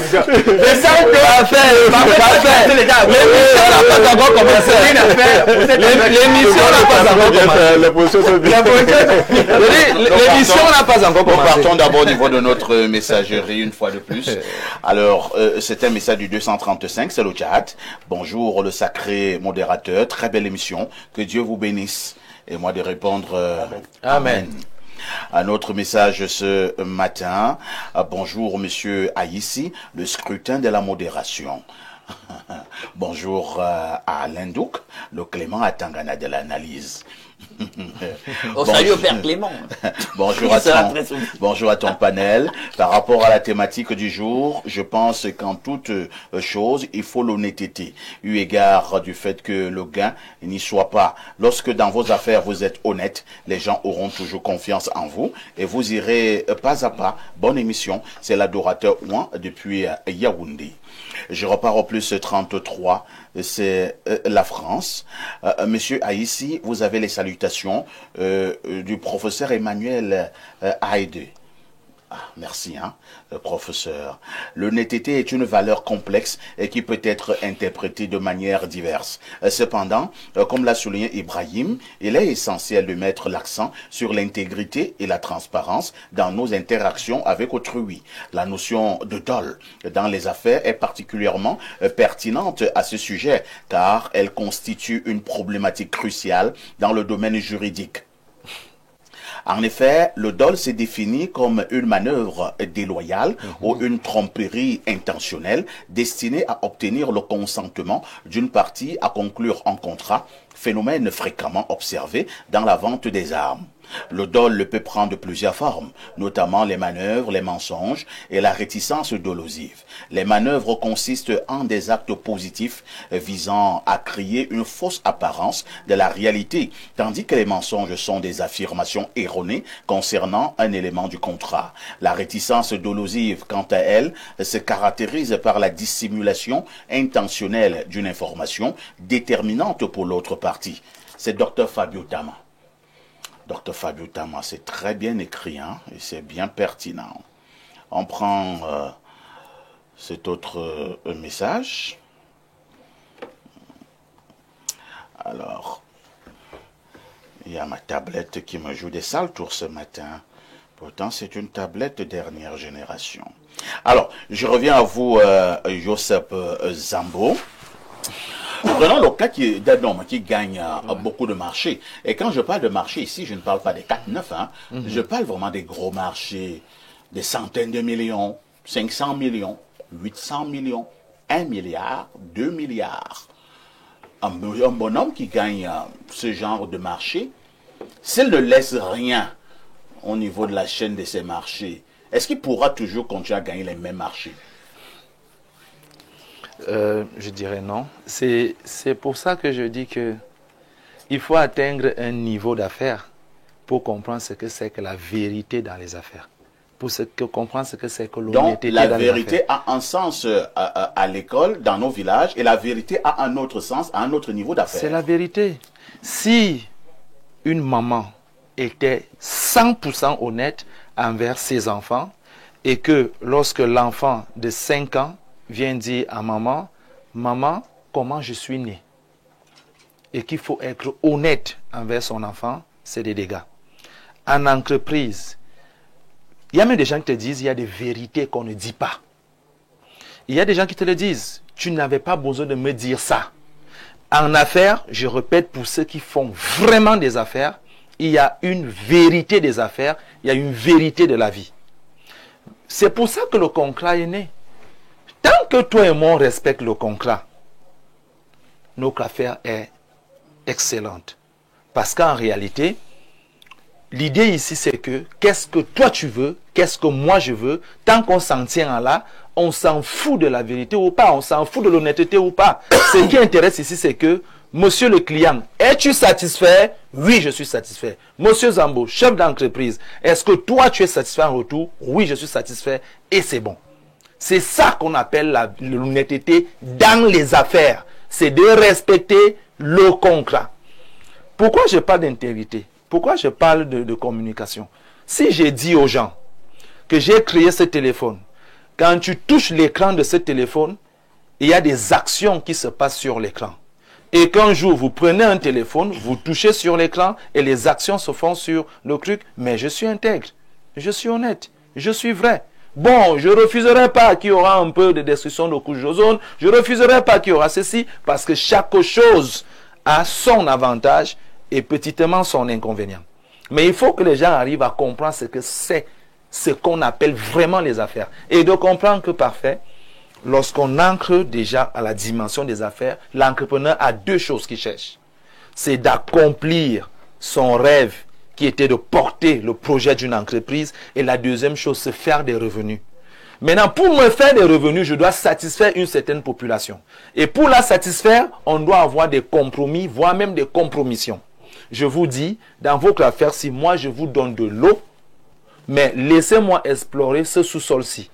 Je sens que l'émission n'a pas encore commencé. L'émission n'a pas encore commencé. Partons d'abord au niveau de notre messagerie une fois de plus. Alors, c'est un message du 235, c'est le chat. Bonjour le sacré modérateur, très belle émission. Que Dieu vous bénisse. Et moi de répondre Amen. Un autre message ce matin. Bonjour monsieur Aïssi, le scrutin de la modération. Bonjour à Alain Douk, le Clément à Tangana de l'analyse. Salut au père Clément. Bonjour à ton panel. Par rapport à la thématique du jour, je pense qu'en toute chose, il faut l'honnêteté, eu égard du fait que le gain n'y soit pas. Lorsque dans vos affaires vous êtes honnête, les gens auront toujours confiance en vous et vous irez pas à pas. Bonne émission, c'est l'adorateur Ouan depuis Yaoundé. Je repars au plus 33, c'est la France. Monsieur Aïssi, vous avez les salutations du professeur Emmanuel Haïdé. Merci, professeur. L'honnêteté est une valeur complexe et qui peut être interprétée de manière diverse. Cependant, comme l'a souligné Ibrahim, il est essentiel de mettre l'accent sur l'intégrité et la transparence dans nos interactions avec autrui. La notion de dol dans les affaires est particulièrement pertinente à ce sujet, car elle constitue une problématique cruciale dans le domaine juridique. En effet, le dol s'est défini comme une manœuvre déloyale ou une tromperie intentionnelle destinée à obtenir le consentement d'une partie à conclure un contrat, phénomène fréquemment observé dans la vente des armes. Le dol peut prendre plusieurs formes, notamment les manœuvres, les mensonges et la réticence dolosive. Les manœuvres consistent en des actes positifs visant à créer une fausse apparence de la réalité, tandis que les mensonges sont des affirmations erronées concernant un élément du contrat. La réticence dolosive, quant à elle, se caractérise par la dissimulation intentionnelle d'une information déterminante pour l'autre partie. C'est Dr Fabio Tama. Dr Fabio Tama, c'est très bien écrit, et c'est bien pertinent. On prend cet autre message. Alors, il y a ma tablette qui me joue des sales tours ce matin. Pourtant, c'est une tablette de dernière génération. Alors, je reviens à vous, Joseph Zambo. Prenons le cas d'un homme qui gagne beaucoup de marchés. Et quand je parle de marché ici, je ne parle pas des 4-9. Je parle vraiment des gros marchés, des centaines de millions, 500 millions, 800 millions, 1 milliard, 2 milliards. Un bonhomme qui gagne ce genre de marché, s'il ne laisse rien au niveau de la chaîne de ces marchés, est-ce qu'il pourra toujours continuer à gagner les mêmes marchés? Je dirais non. C'est pour ça que je dis que il faut atteindre un niveau d'affaires pour comprendre ce que c'est que la vérité dans les affaires. Pour comprendre ce que c'est que l'honnêteté dans les affaires. Donc la vérité a un sens à l'école, dans nos villages, et la vérité a un autre sens, à un autre niveau d'affaires. C'est la vérité. Si une maman était 100% honnête envers ses enfants, et que lorsque l'enfant de 5 ans vient dire à maman, maman, comment je suis né? Et qu'il faut être honnête envers son enfant, c'est des dégâts. En entreprise, il y a même des gens qui te disent, il y a des vérités qu'on ne dit pas. Il y a des gens qui te le disent, tu n'avais pas besoin de me dire ça. En affaires, je répète pour ceux qui font vraiment des affaires, il y a une vérité des affaires, il y a une vérité de la vie. C'est pour ça que le contrat est né. Tant que toi et moi on respecte le contrat, notre affaire est excellente. Parce qu'en réalité, l'idée ici c'est que qu'est-ce que toi tu veux, qu'est-ce que moi je veux, tant qu'on s'en tient à là, on s'en fout de la vérité ou pas, on s'en fout de l'honnêteté ou pas. Ce qui intéresse ici c'est que, monsieur le client, es-tu satisfait? Oui, je suis satisfait. Monsieur Zambo, chef d'entreprise, est-ce que toi tu es satisfait en retour? Oui, je suis satisfait et c'est bon. C'est ça qu'on appelle l'honnêteté dans les affaires. C'est de respecter le contrat. Pourquoi je parle d'intégrité? Pourquoi je parle de communication? Si j'ai dit aux gens que j'ai créé ce téléphone, quand tu touches l'écran de ce téléphone, il y a des actions qui se passent sur l'écran. Et qu'un jour, vous prenez un téléphone, vous touchez sur l'écran et les actions se font sur le truc. Mais je suis intègre, je suis honnête, je suis vrai. Bon, je ne refuserai pas qu'il y aura un peu de destruction de couches d'ozone. Je ne refuserai pas qu'il y aura ceci, parce que chaque chose a son avantage et petitement son inconvénient. Mais il faut que les gens arrivent à comprendre ce que c'est, ce qu'on appelle vraiment les affaires. Et de comprendre que parfait, lorsqu'on ancre déjà à la dimension des affaires, l'entrepreneur a deux choses qu'il cherche. C'est d'accomplir son rêve qui était de porter le projet d'une entreprise, et la deuxième chose, c'est faire des revenus. Maintenant, pour me faire des revenus, je dois satisfaire une certaine population. Et pour la satisfaire, on doit avoir des compromis, voire même des compromissions. Je vous dis, dans votre affaire, si moi je vous donne de l'eau, mais laissez-moi explorer ce sous-sol-ci.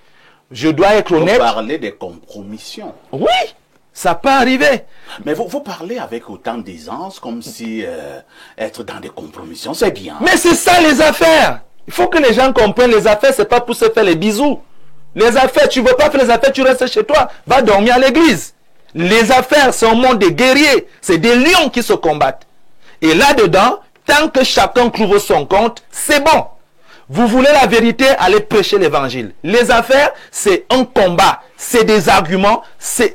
Je dois être honnête. Vous parlez des compromissions. Oui, ça peut arriver. Mais vous parlez avec autant d'aisance, comme si être dans des compromissions, c'est bien. Mais c'est ça les affaires. Il faut que les gens comprennent, les affaires, c'est pas pour se faire les bisous. Les affaires, tu veux pas faire les affaires, tu restes chez toi. Va dormir à l'église. Les affaires, c'est un monde de guerriers. C'est des lions qui se combattent. Et là-dedans, tant que chacun trouve son compte, c'est bon. Vous voulez la vérité, allez prêcher l'évangile. Les affaires, c'est un combat. C'est des arguments, c'est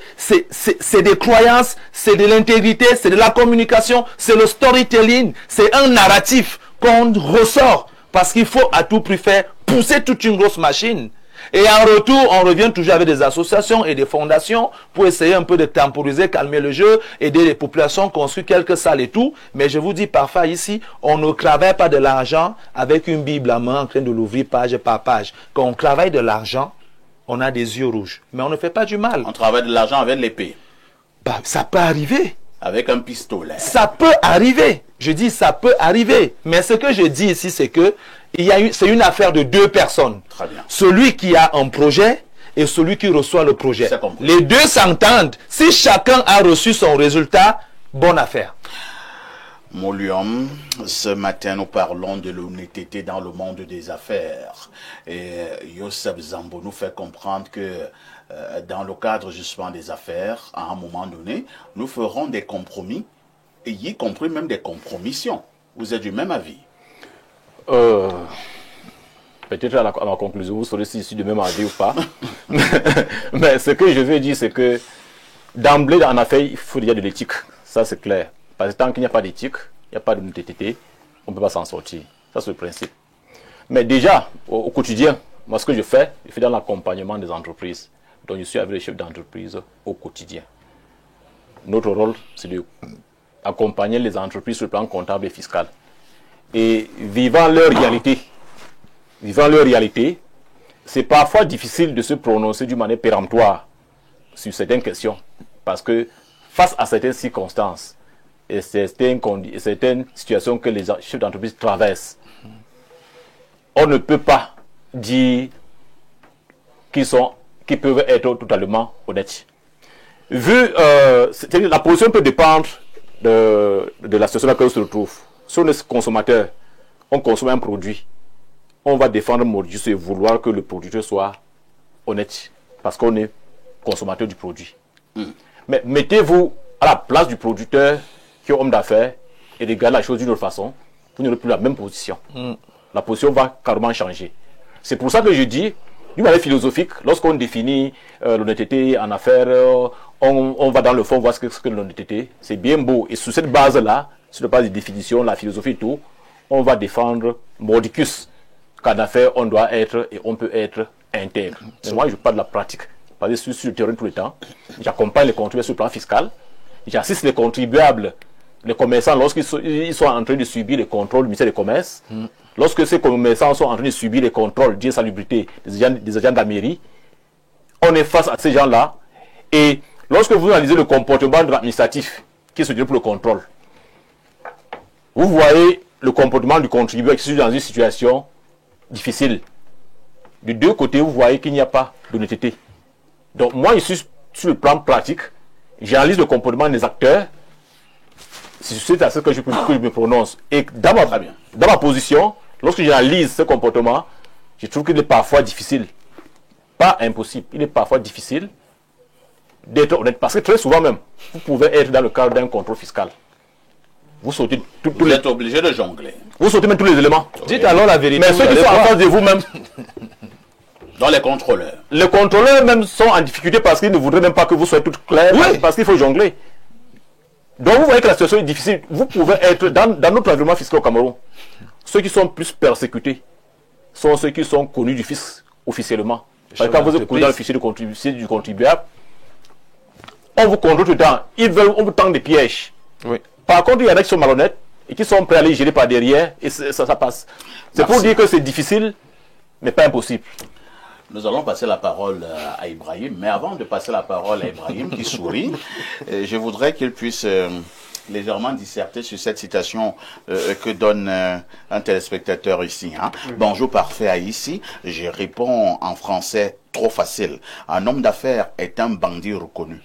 des croyances, c'est de l'intégrité, c'est de la communication, c'est le storytelling, c'est un narratif qu'on ressort. Parce qu'il faut à tout prix faire pousser toute une grosse machine. Et en retour, on revient toujours avec des associations et des fondations pour essayer un peu de temporiser, calmer le jeu, aider les populations, construire quelques salles et tout. Mais je vous dis, parfois ici, on ne travaille pas de l'argent avec une Bible à main en train de l'ouvrir page par page. Quand on travaille de l'argent, on a des yeux rouges. Mais on ne fait pas du mal. On travaille de l'argent avec l'épée. Bah, ça peut arriver. Avec un pistolet. Ça peut arriver. Je dis ça peut arriver. Mais ce que je dis ici, c'est que c'est une affaire de deux personnes. Très bien. Celui qui a un projet et celui qui reçoit le projet. Les deux s'entendent. Si chacun a reçu son résultat, bonne affaire. Molium, ce matin nous parlons de l'honnêteté dans le monde des affaires. Et Youssef Zambo nous fait comprendre que dans le cadre justement des affaires, à un moment donné, nous ferons des compromis, et y compris même des compromissions. Vous êtes du même avis? Peut-être à ma conclusion, vous saurez si je suis du même avis ou pas. Mais ce que je veux dire, c'est que d'emblée, en affaires, il faut déjà de l'éthique. Ça, c'est clair. Parce que tant qu'il n'y a pas d'éthique, il n'y a pas d'honnêteté, on ne peut pas s'en sortir. Ça, c'est le principe. Mais déjà, au quotidien, moi, ce que je fais dans l'accompagnement des entreprises. Donc, je suis avec les chefs d'entreprise au quotidien. Notre rôle, c'est d'accompagner les entreprises sur le plan comptable et fiscal. Et vivant leur réalité, c'est parfois difficile de se prononcer d'une manière péremptoire sur certaines questions. Parce que face à certaines circonstances et certaines situations que les chefs d'entreprise traversent, on ne peut pas dire qu'ils peuvent être totalement honnêtes. La position peut dépendre de la situation dans laquelle on se retrouve. Si on est consommateur, on consomme un produit, on va défendre Mauritius et vouloir que le producteur soit honnête, parce qu'on est consommateur du produit. Mais mettez-vous à la place du producteur qui est homme d'affaires et regardez la chose d'une autre façon, vous n'aurez plus la même position. La position va carrément changer. C'est pour ça que je dis, d'une manière philosophique, lorsqu'on définit l'honnêteté en affaires, on va dans le fond voir ce que l'honnêteté. C'est bien beau. Et sur cette base-là, sur la base des définitions, la philosophie et tout, on va défendre mordicus. Qu'en affaires, on doit être et on peut être intègre. Mais moi, je parle de la pratique. Parce que je suis sur le terrain tout le temps. J'accompagne les contribuables sur le plan fiscal. J'assiste les contribuables, les commerçants, lorsqu'ils sont en train de subir les contrôles du ministère des Commerces. Lorsque ces commerçants sont en train de subir les contrôles d'insalubrité des agents de la mairie, on est face à ces gens-là. Et lorsque vous analysez le comportement de l'administratif qui se déroule pour le contrôle, vous voyez le comportement du contribuable qui est dans une situation difficile. De deux côtés, vous voyez qu'il n'y a pas d'honnêteté. Donc moi, je suis sur le plan pratique, j'analyse le comportement des acteurs, c'est à ce que je me prononce. Et dans ma position, lorsque j'analyse ce comportement, je trouve qu'il est parfois difficile, pas impossible, il est parfois difficile d'être honnête. Parce que très souvent même, vous pouvez être dans le cadre d'un contrôle fiscal. Vous sautez vous êtes obligé de jongler. Vous sautez même tous les éléments. Dites alors la vérité. Mais ceux qui sont en face de vous-même, dans les contrôleurs. Les contrôleurs même sont en difficulté parce qu'ils ne voudraient même pas que vous soyez tout clair, parce qu'il faut jongler. Donc vous voyez que la situation est difficile. Vous pouvez être dans notre environnement fiscal au Cameroun. Ceux qui sont plus persécutés sont ceux qui sont connus du fisc officiellement. Parce que quand vous êtes connu dans le fichier du contribuable, on vous contrôle tout le temps. On vous tend des pièges. Par contre, il y en a qui sont malhonnêtes et qui sont prêts à aller gérer par derrière et ça passe. C'est pour dire que c'est difficile, mais pas impossible. Nous allons passer la parole à Ibrahim, mais avant de passer la parole à Ibrahim qui sourit, je voudrais qu'il puisse légèrement disserter sur cette citation que donne un téléspectateur ici. Hein. Bonjour parfait à ici. Je réponds en français trop facile. Un homme d'affaires est un bandit reconnu.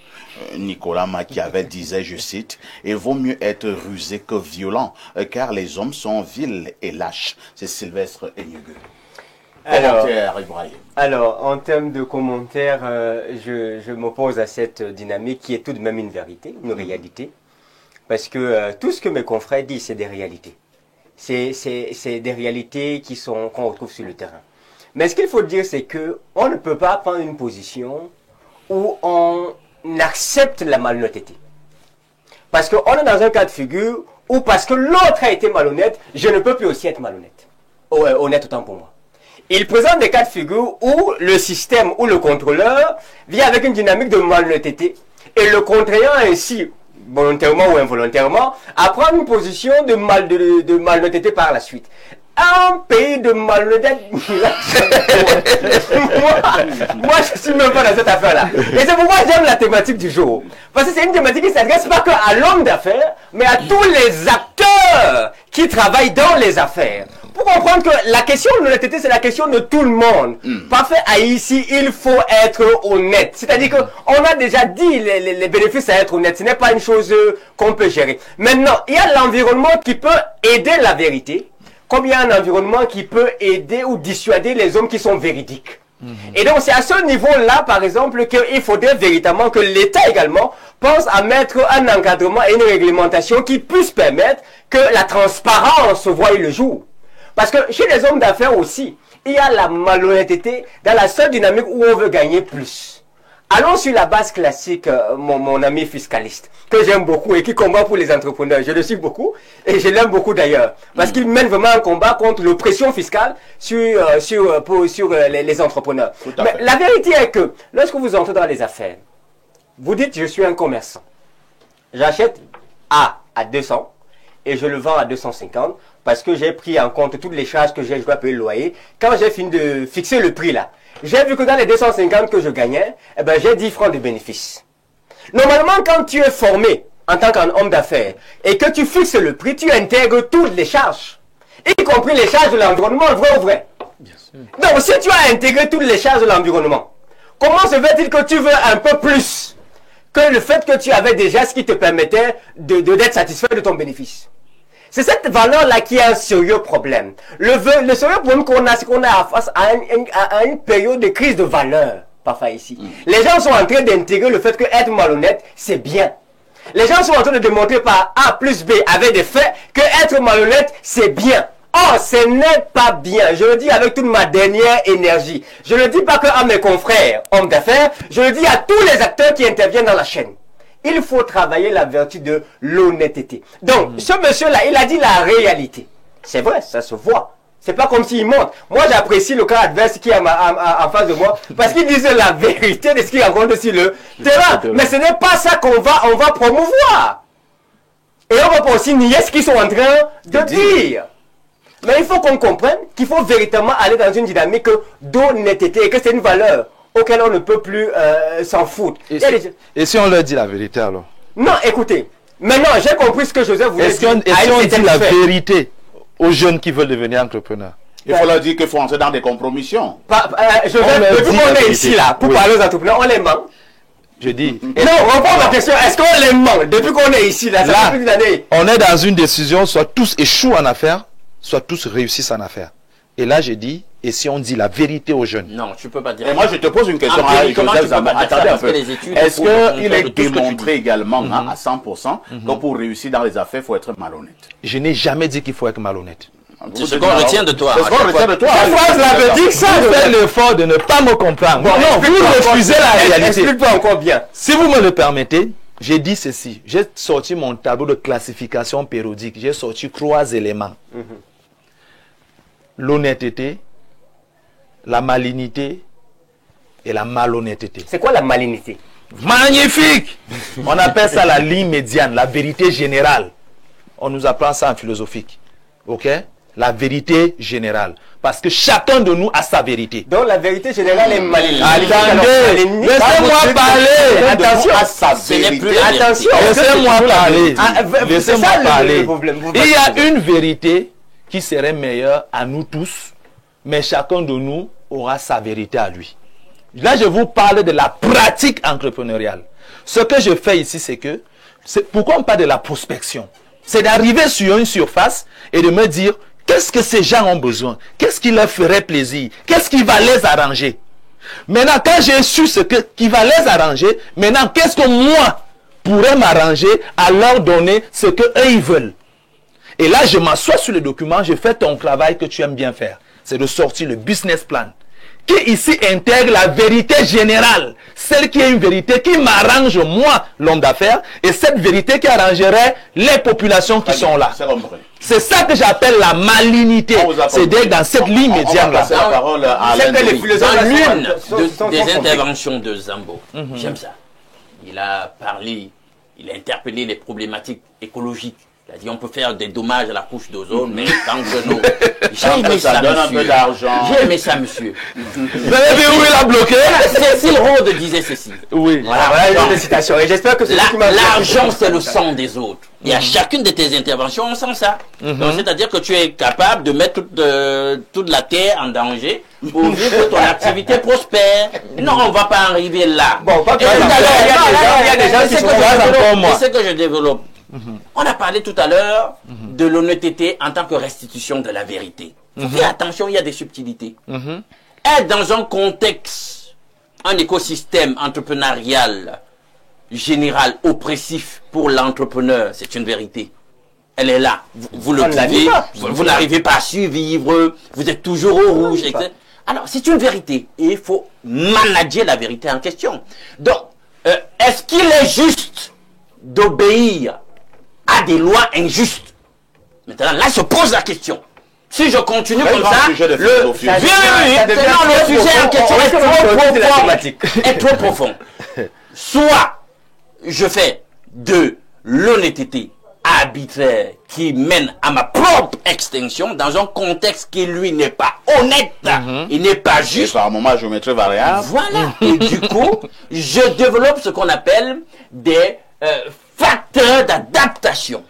Nicolas Machiavel disait, je cite, « Il vaut mieux être rusé que violent, car les hommes sont vils et lâches. » C'est Sylvestre Enyegu. Alors, en termes de commentaires, je m'oppose à cette dynamique qui est tout de même une vérité, une réalité. Parce que tout ce que mes confrères disent, c'est des réalités. C'est des réalités qu'on retrouve sur le terrain. Mais ce qu'il faut dire, c'est que on ne peut pas prendre une position où on accepte la malhonnêteté. Parce qu'on est dans un cas de figure où parce que l'autre a été malhonnête, je ne peux plus aussi être malhonnête. Honnête autant pour moi. Il présente des cas de figure où le système ou le contrôleur vient avec une dynamique de malhonnêteté et le contraignant ainsi, volontairement ou involontairement, à prendre une position de malhonnêteté par la suite. Un pays de malhonnêteté, moi je suis même pas dans cette affaire-là. Et c'est pourquoi j'aime la thématique du jour. Parce que c'est une thématique qui ne s'adresse pas qu'à l'homme d'affaires, mais à tous les acteurs qui travaillent dans les affaires. Pour comprendre que la question de l'honnêteté, c'est la question de tout le monde. Parfait, ici, il faut être honnête. C'est-à-dire qu'on a déjà dit les bénéfices à être honnête. Ce n'est pas une chose qu'on peut gérer. Maintenant, il y a l'environnement qui peut aider la vérité, comme il y a un environnement qui peut aider ou dissuader les hommes qui sont véridiques. Et donc, c'est à ce niveau-là, par exemple, qu'il faudrait véritablement que l'État également pense à mettre un encadrement et une réglementation qui puisse permettre que la transparence voie le jour. Parce que chez les hommes d'affaires aussi, il y a la malhonnêteté dans la seule dynamique où on veut gagner plus. Allons sur la base classique, mon ami fiscaliste, que j'aime beaucoup et qui combat pour les entrepreneurs. Je le suis beaucoup et je l'aime beaucoup d'ailleurs. Parce qu'il mène vraiment un combat contre l'oppression fiscale sur les entrepreneurs. Mais la vérité est que lorsque vous entrez dans les affaires, vous dites je suis un commerçant. J'achète A à 200 et je le vends à 250 parce que j'ai pris en compte toutes les charges que je dois payer le loyer. Quand j'ai fini de fixer le prix là, j'ai vu que dans les 250 que je gagnais, eh ben, j'ai 10 francs de bénéfice. Normalement, quand tu es formé en tant qu'homme d'affaires et que tu fixes le prix, tu intègres toutes les charges, y compris les charges de l'environnement, vrai ou vrai? Donc, si tu as intégré toutes les charges de l'environnement, comment se fait-il que tu veux un peu plus que le fait que tu avais déjà ce qui te permettait d'être satisfait de ton bénéfice? C'est cette valeur-là qui est un sérieux problème. Le sérieux problème qu'on a, c'est qu'on est face à une période de crise de valeur, parfois ici. Les gens sont en train d'intégrer le fait que être malhonnête, c'est bien. Les gens sont en train de démontrer par A plus B avec des faits que être malhonnête, c'est bien. Or, ce n'est pas bien. Je le dis avec toute ma dernière énergie. Je ne le dis pas que à mes confrères, hommes d'affaires, je le dis à tous les acteurs qui interviennent dans la chaîne. Il faut travailler la vertu de l'honnêteté. Donc, ce monsieur-là, il a dit la réalité. C'est vrai, ça se voit. C'est pas comme s'il monte. Moi, j'apprécie le cas adverse qui est en face de moi parce qu'il disait la vérité de ce qu'il rencontre sur le terrain. Mais ce n'est pas ça qu'on va promouvoir. Et on va pas aussi nier ce qu'ils sont en train de dire. Mais il faut qu'on comprenne qu'il faut véritablement aller dans une dynamique d'honnêteté et que c'est une valeur auquel on ne peut plus s'en foutre. Et si on leur dit la vérité alors? Non, écoutez, maintenant j'ai compris ce que Joseph voulait dire. Et si on dit la vérité aux jeunes qui veulent devenir entrepreneurs? Il faut leur dire qu'il faut entrer dans des compromissions. Joseph, depuis qu'on est ici là, pour parler aux entrepreneurs, on les ment. Je dis. Non, reprends ma question. Est-ce qu'on les ment depuis qu'on est ici là, ça fait plus d'une année? On est dans une décision, soit tous échouent en affaires, soit tous réussissent en affaires. Et là, j'ai dit, et si on dit la vérité aux jeunes? Non, tu peux pas dire. Et moi, je te pose une question. Attendez un peu. Est-ce qu'il est démontré également à 100% que pour réussir dans les affaires, il faut être malhonnête? Je n'ai jamais dit qu'il faut être malhonnête. C'est ce qu'on retient de toi. C'est ce qu'on retient de toi. Cette phrase l'avait dit ça. Je fais l'effort de ne pas me comprendre. Bon, non, vous refusez la réalité. Explique-toi encore bien. Si vous me le permettez, j'ai dit ceci. J'ai sorti mon tableau de classification périodique. J'ai sorti 3 éléments. L'honnêteté, la malignité et la malhonnêteté. C'est quoi la malignité? Magnifique! On appelle ça la ligne médiane, la vérité générale. On nous apprend ça en philosophique. Ok? la vérité générale. Parce que chacun de nous a sa vérité. Donc la vérité générale est maligne. Attendez, laissez-moi parler. Attention à sa vérité. Attention, laissez-moi parler. Laissez-moi parler. Il y a une vérité qui serait meilleure à nous tous, mais chacun de nous aura sa vérité à lui. Là, je vous parle de la pratique entrepreneuriale. Ce que je fais ici, c'est que, pourquoi on parle de la prospection? C'est d'arriver sur une surface et de me dire, qu'est-ce que ces gens ont besoin? Qu'est-ce qui leur ferait plaisir? Qu'est-ce qui va les arranger? Maintenant, quand j'ai su ce qui va les arranger, maintenant, qu'est-ce que moi pourrais m'arranger à leur donner ce qu'eux, ils veulent? Et là, je m'assois sur le document, je fais ton travail que tu aimes bien faire. C'est de sortir le business plan, qui ici intègre la vérité générale, celle qui est une vérité qui m'arrange moi, l'homme d'affaires, et cette vérité qui arrangerait les populations qui sont là. C'est ça que j'appelle la malignité. C'est dans cette ligne médiane-là. Dans l'une des interventions de Zambo, j'aime ça. Il a parlé, il a interpellé les problématiques écologiques. Il a dit on peut faire des dommages à la couche d'ozone, mais tant que nous... J'ai aimé ça, monsieur. J'ai aimé ça, monsieur. Vous avez vu où il a bloqué? Cécile Rhodes disait ceci. Oui. Voilà une citation. Et j'espère que l'argent, c'est le sang des autres. Et à chacune de tes interventions, on sent ça. Donc, c'est-à-dire que tu es capable de mettre toute la terre en danger pour vivre que ton activité prospère. Non, on ne va pas arriver là. Bon, pas tout à l'heure. Il y a des gens qui sont encore moi. C'est ce que je développe. On a parlé tout à l'heure de l'honnêteté en tant que restitution de la vérité. Fais attention, il y a des subtilités. Être dans un contexte, un écosystème entrepreneurial général, oppressif pour l'entrepreneur, c'est une vérité. Elle est là. Vous le vivez, vous n'arrivez pas à suivre, vous êtes toujours au rouge, etc. Alors, c'est une vérité et il faut manager la vérité en question. Donc, est-ce qu'il est juste d'obéir à des lois injustes? Maintenant, là, se pose la question. Si je continue comme ça, le sujet en question est trop profond. Soit je fais de l'honnêteté arbitraire qui mène à ma propre extinction dans un contexte qui, lui, n'est pas honnête, il n'est pas juste. Et par moment, je mettrai variable. Voilà. Et du coup, je développe ce qu'on appelle des facteurs d'adaptation.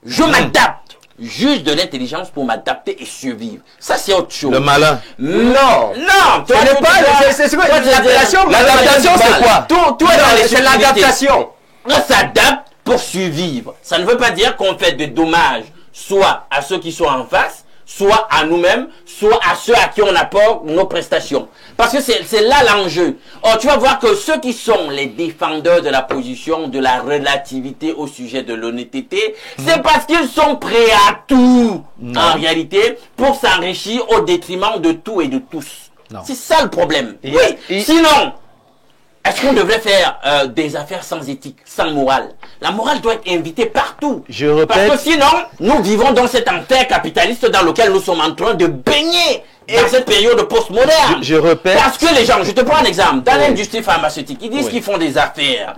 Je m'adapte. Juste de l'intelligence pour m'adapter et survivre. Ça, c'est autre chose. Le malin. Non. Ce n'est pas l'adaptation. L'adaptation, c'est quoi? C'est l'adaptation. On s'adapte pour survivre. Ça ne veut pas dire qu'on fait des dommages, soit à ceux qui sont en face, soit à nous-mêmes, soit à ceux à qui on apporte nos prestations. Parce que c'est là l'enjeu. Or, tu vas voir que ceux qui sont les défendeurs de la position, de la relativité au sujet de l'honnêteté, c'est parce qu'ils sont prêts à tout, en réalité, pour s'enrichir au détriment de tout et de tous. C'est ça le problème. Sinon, est-ce qu'on devrait faire des affaires sans éthique, sans morale? La morale doit être invitée partout. Je répète. Parce que sinon, nous vivons dans cet enfer capitaliste dans lequel nous sommes en train de baigner dans cette période postmoderne. Je répète. Parce que les gens, je te prends un exemple, dans l'industrie pharmaceutique, ils disent qu'ils font des affaires.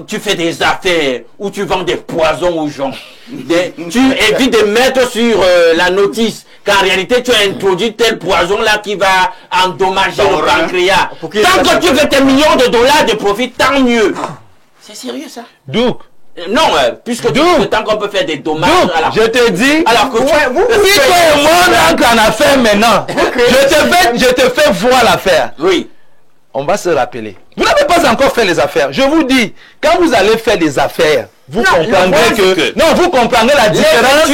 Tu fais des affaires où tu vends des poisons aux gens. Tu évites de mettre sur la notice qu'en réalité tu as introduit tel poison là qui va endommager le pancréas. Tant que tu veux tes millions de dollars de profit, tant mieux. C'est sérieux ça? Donc, non, puisque tant qu'on peut faire des dommages. Alors, je te dis, alors que si toi et moi on entre en affaire maintenant, je te fais voir l'affaire. Oui. On va se rappeler. Vous n'avez pas encore fait les affaires. Je vous dis, quand vous allez faire des affaires, vous comprendrez que... Non, vous comprendrez la différence.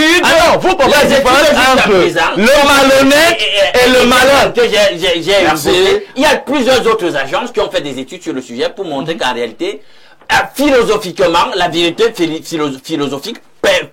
Vous comprendrez la différence entre le malhonnête et le malin. Il y a plusieurs autres agences qui ont fait des études sur le sujet pour montrer qu'en réalité, philosophiquement, la vérité philosophique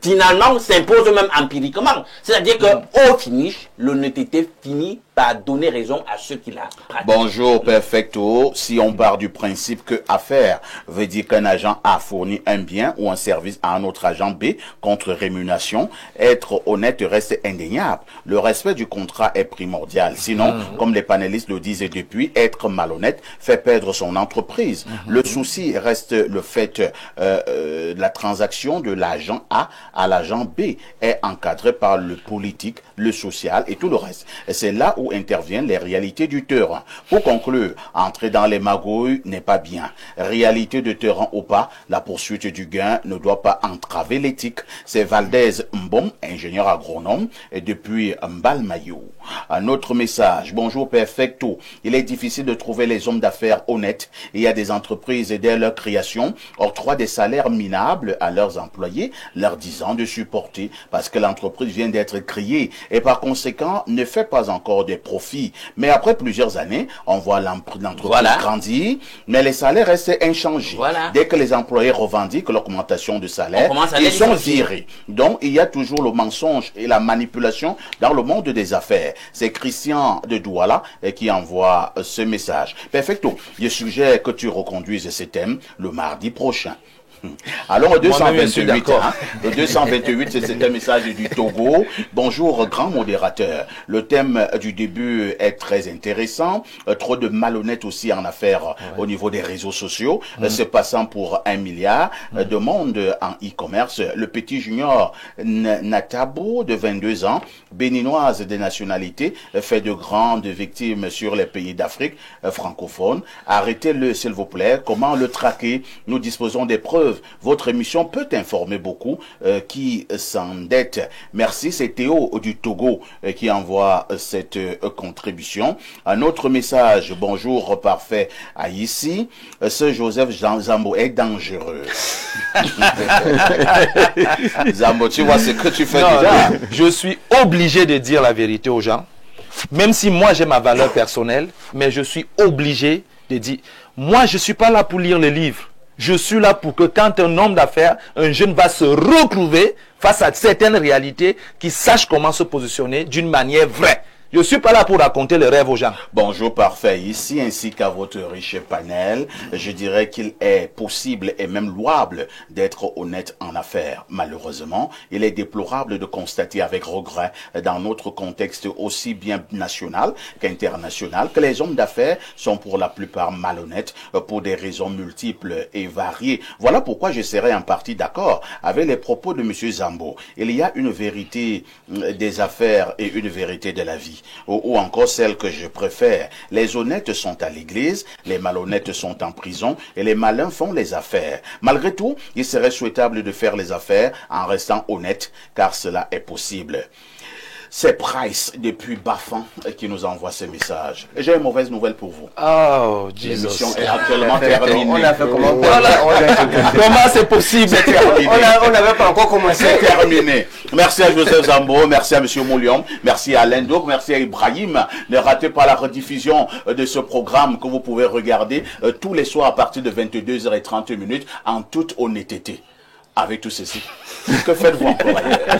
finalement s'impose même empiriquement. C'est-à-dire qu'au finish, l'honnêteté finit par donner raison à ceux qui la pratiquent. Bonjour, perfecto. Si on part du principe que affaire veut dire qu'un agent a fourni un bien ou un service à un autre agent B contre rémunération, être honnête reste indéniable. Le respect du contrat est primordial. Sinon, comme les panélistes le disent depuis, être malhonnête fait perdre son entreprise. Le souci reste le fait de la transaction de l'agent A à l'agent B est encadré par le politique, le social et tout le reste. C'est là où interviennent les réalités du terrain. Pour conclure, entrer dans les magouilles n'est pas bien. Réalité de terrain ou pas, la poursuite du gain ne doit pas entraver l'éthique. C'est Valdez Mbom, ingénieur agronome, et depuis Mbalmayou. Un autre message. Bonjour Perfecto. Il est difficile de trouver les hommes d'affaires honnêtes. Il y a des entreprises et dès leur création octroient des salaires minables à leurs employés, leur disant de supporter parce que l'entreprise vient d'être créée et par conséquent ne fait pas encore de profits. Mais après plusieurs années, on voit l'entreprise grandir, mais les salaires restent inchangés. Dès que les employés revendiquent l'augmentation de salaire, ils sont virés. Donc il y a toujours le mensonge et la manipulation dans le monde des affaires. C'est Christian de Douala qui envoie ce message. Perfecto, je suggère que tu reconduises ce thème le mardi prochain. Alors au 228, le 228, c'est un message du Togo. Bonjour grand modérateur. Le thème du début est très intéressant. Trop de malhonnêtes aussi en affaires au niveau des réseaux sociaux, se passant pour 1 milliard de monde en e-commerce. Le petit junior Natabo de 22 ans, béninoise de nationalité, fait de grandes victimes sur les pays d'Afrique francophone. Arrêtez-le s'il vous plaît. Comment le traquer? Nous disposons des preuves. Votre émission peut informer beaucoup qui s'endettent. Merci, c'est Théo du Togo qui envoie cette contribution. Un autre message, bonjour parfait à ici. Ce Joseph Zambo est dangereux. Zambo, tu vois ce que tu fais déjà. Je suis obligé de dire la vérité aux gens. Même si moi j'ai ma valeur personnelle, mais je suis obligé de dire, moi je ne suis pas là pour lire les livres. Je suis là pour que quand un homme d'affaires, un jeune va se retrouver face à certaines réalités, qu'il sache comment se positionner d'une manière vraie. Je ne suis pas là pour raconter le rêve aux gens. Bonjour parfait. Ici, ainsi qu'à votre riche panel, je dirais qu'il est possible et même louable d'être honnête en affaires. Malheureusement, il est déplorable de constater avec regret dans notre contexte aussi bien national qu'international que les hommes d'affaires sont pour la plupart malhonnêtes pour des raisons multiples et variées. Voilà pourquoi je serais en partie d'accord avec les propos de M. Zambo. Il y a une vérité des affaires et une vérité de la vie. Ou encore celle que je préfère. Les honnêtes sont à l'église, les malhonnêtes sont en prison et les malins font les affaires. Malgré tout, il serait souhaitable de faire les affaires en restant honnête, car cela est possible. C'est Price depuis Bafan qui nous envoie ce message. J'ai une mauvaise nouvelle pour vous. Oh, Jesus. L'émission est actuellement terminée. On a fait comment? Comment c'est possible? C'est terminé. On n'avait pas encore commencé. C'est terminé. Merci à Joseph Zambo, merci à M. Moulion, merci à Alain Douk, merci à Ibrahim. Ne ratez pas la rediffusion de ce programme que vous pouvez regarder tous les soirs à partir de 22h30 en toute honnêteté. Avec tout ceci, que faites-vous encore ailleurs?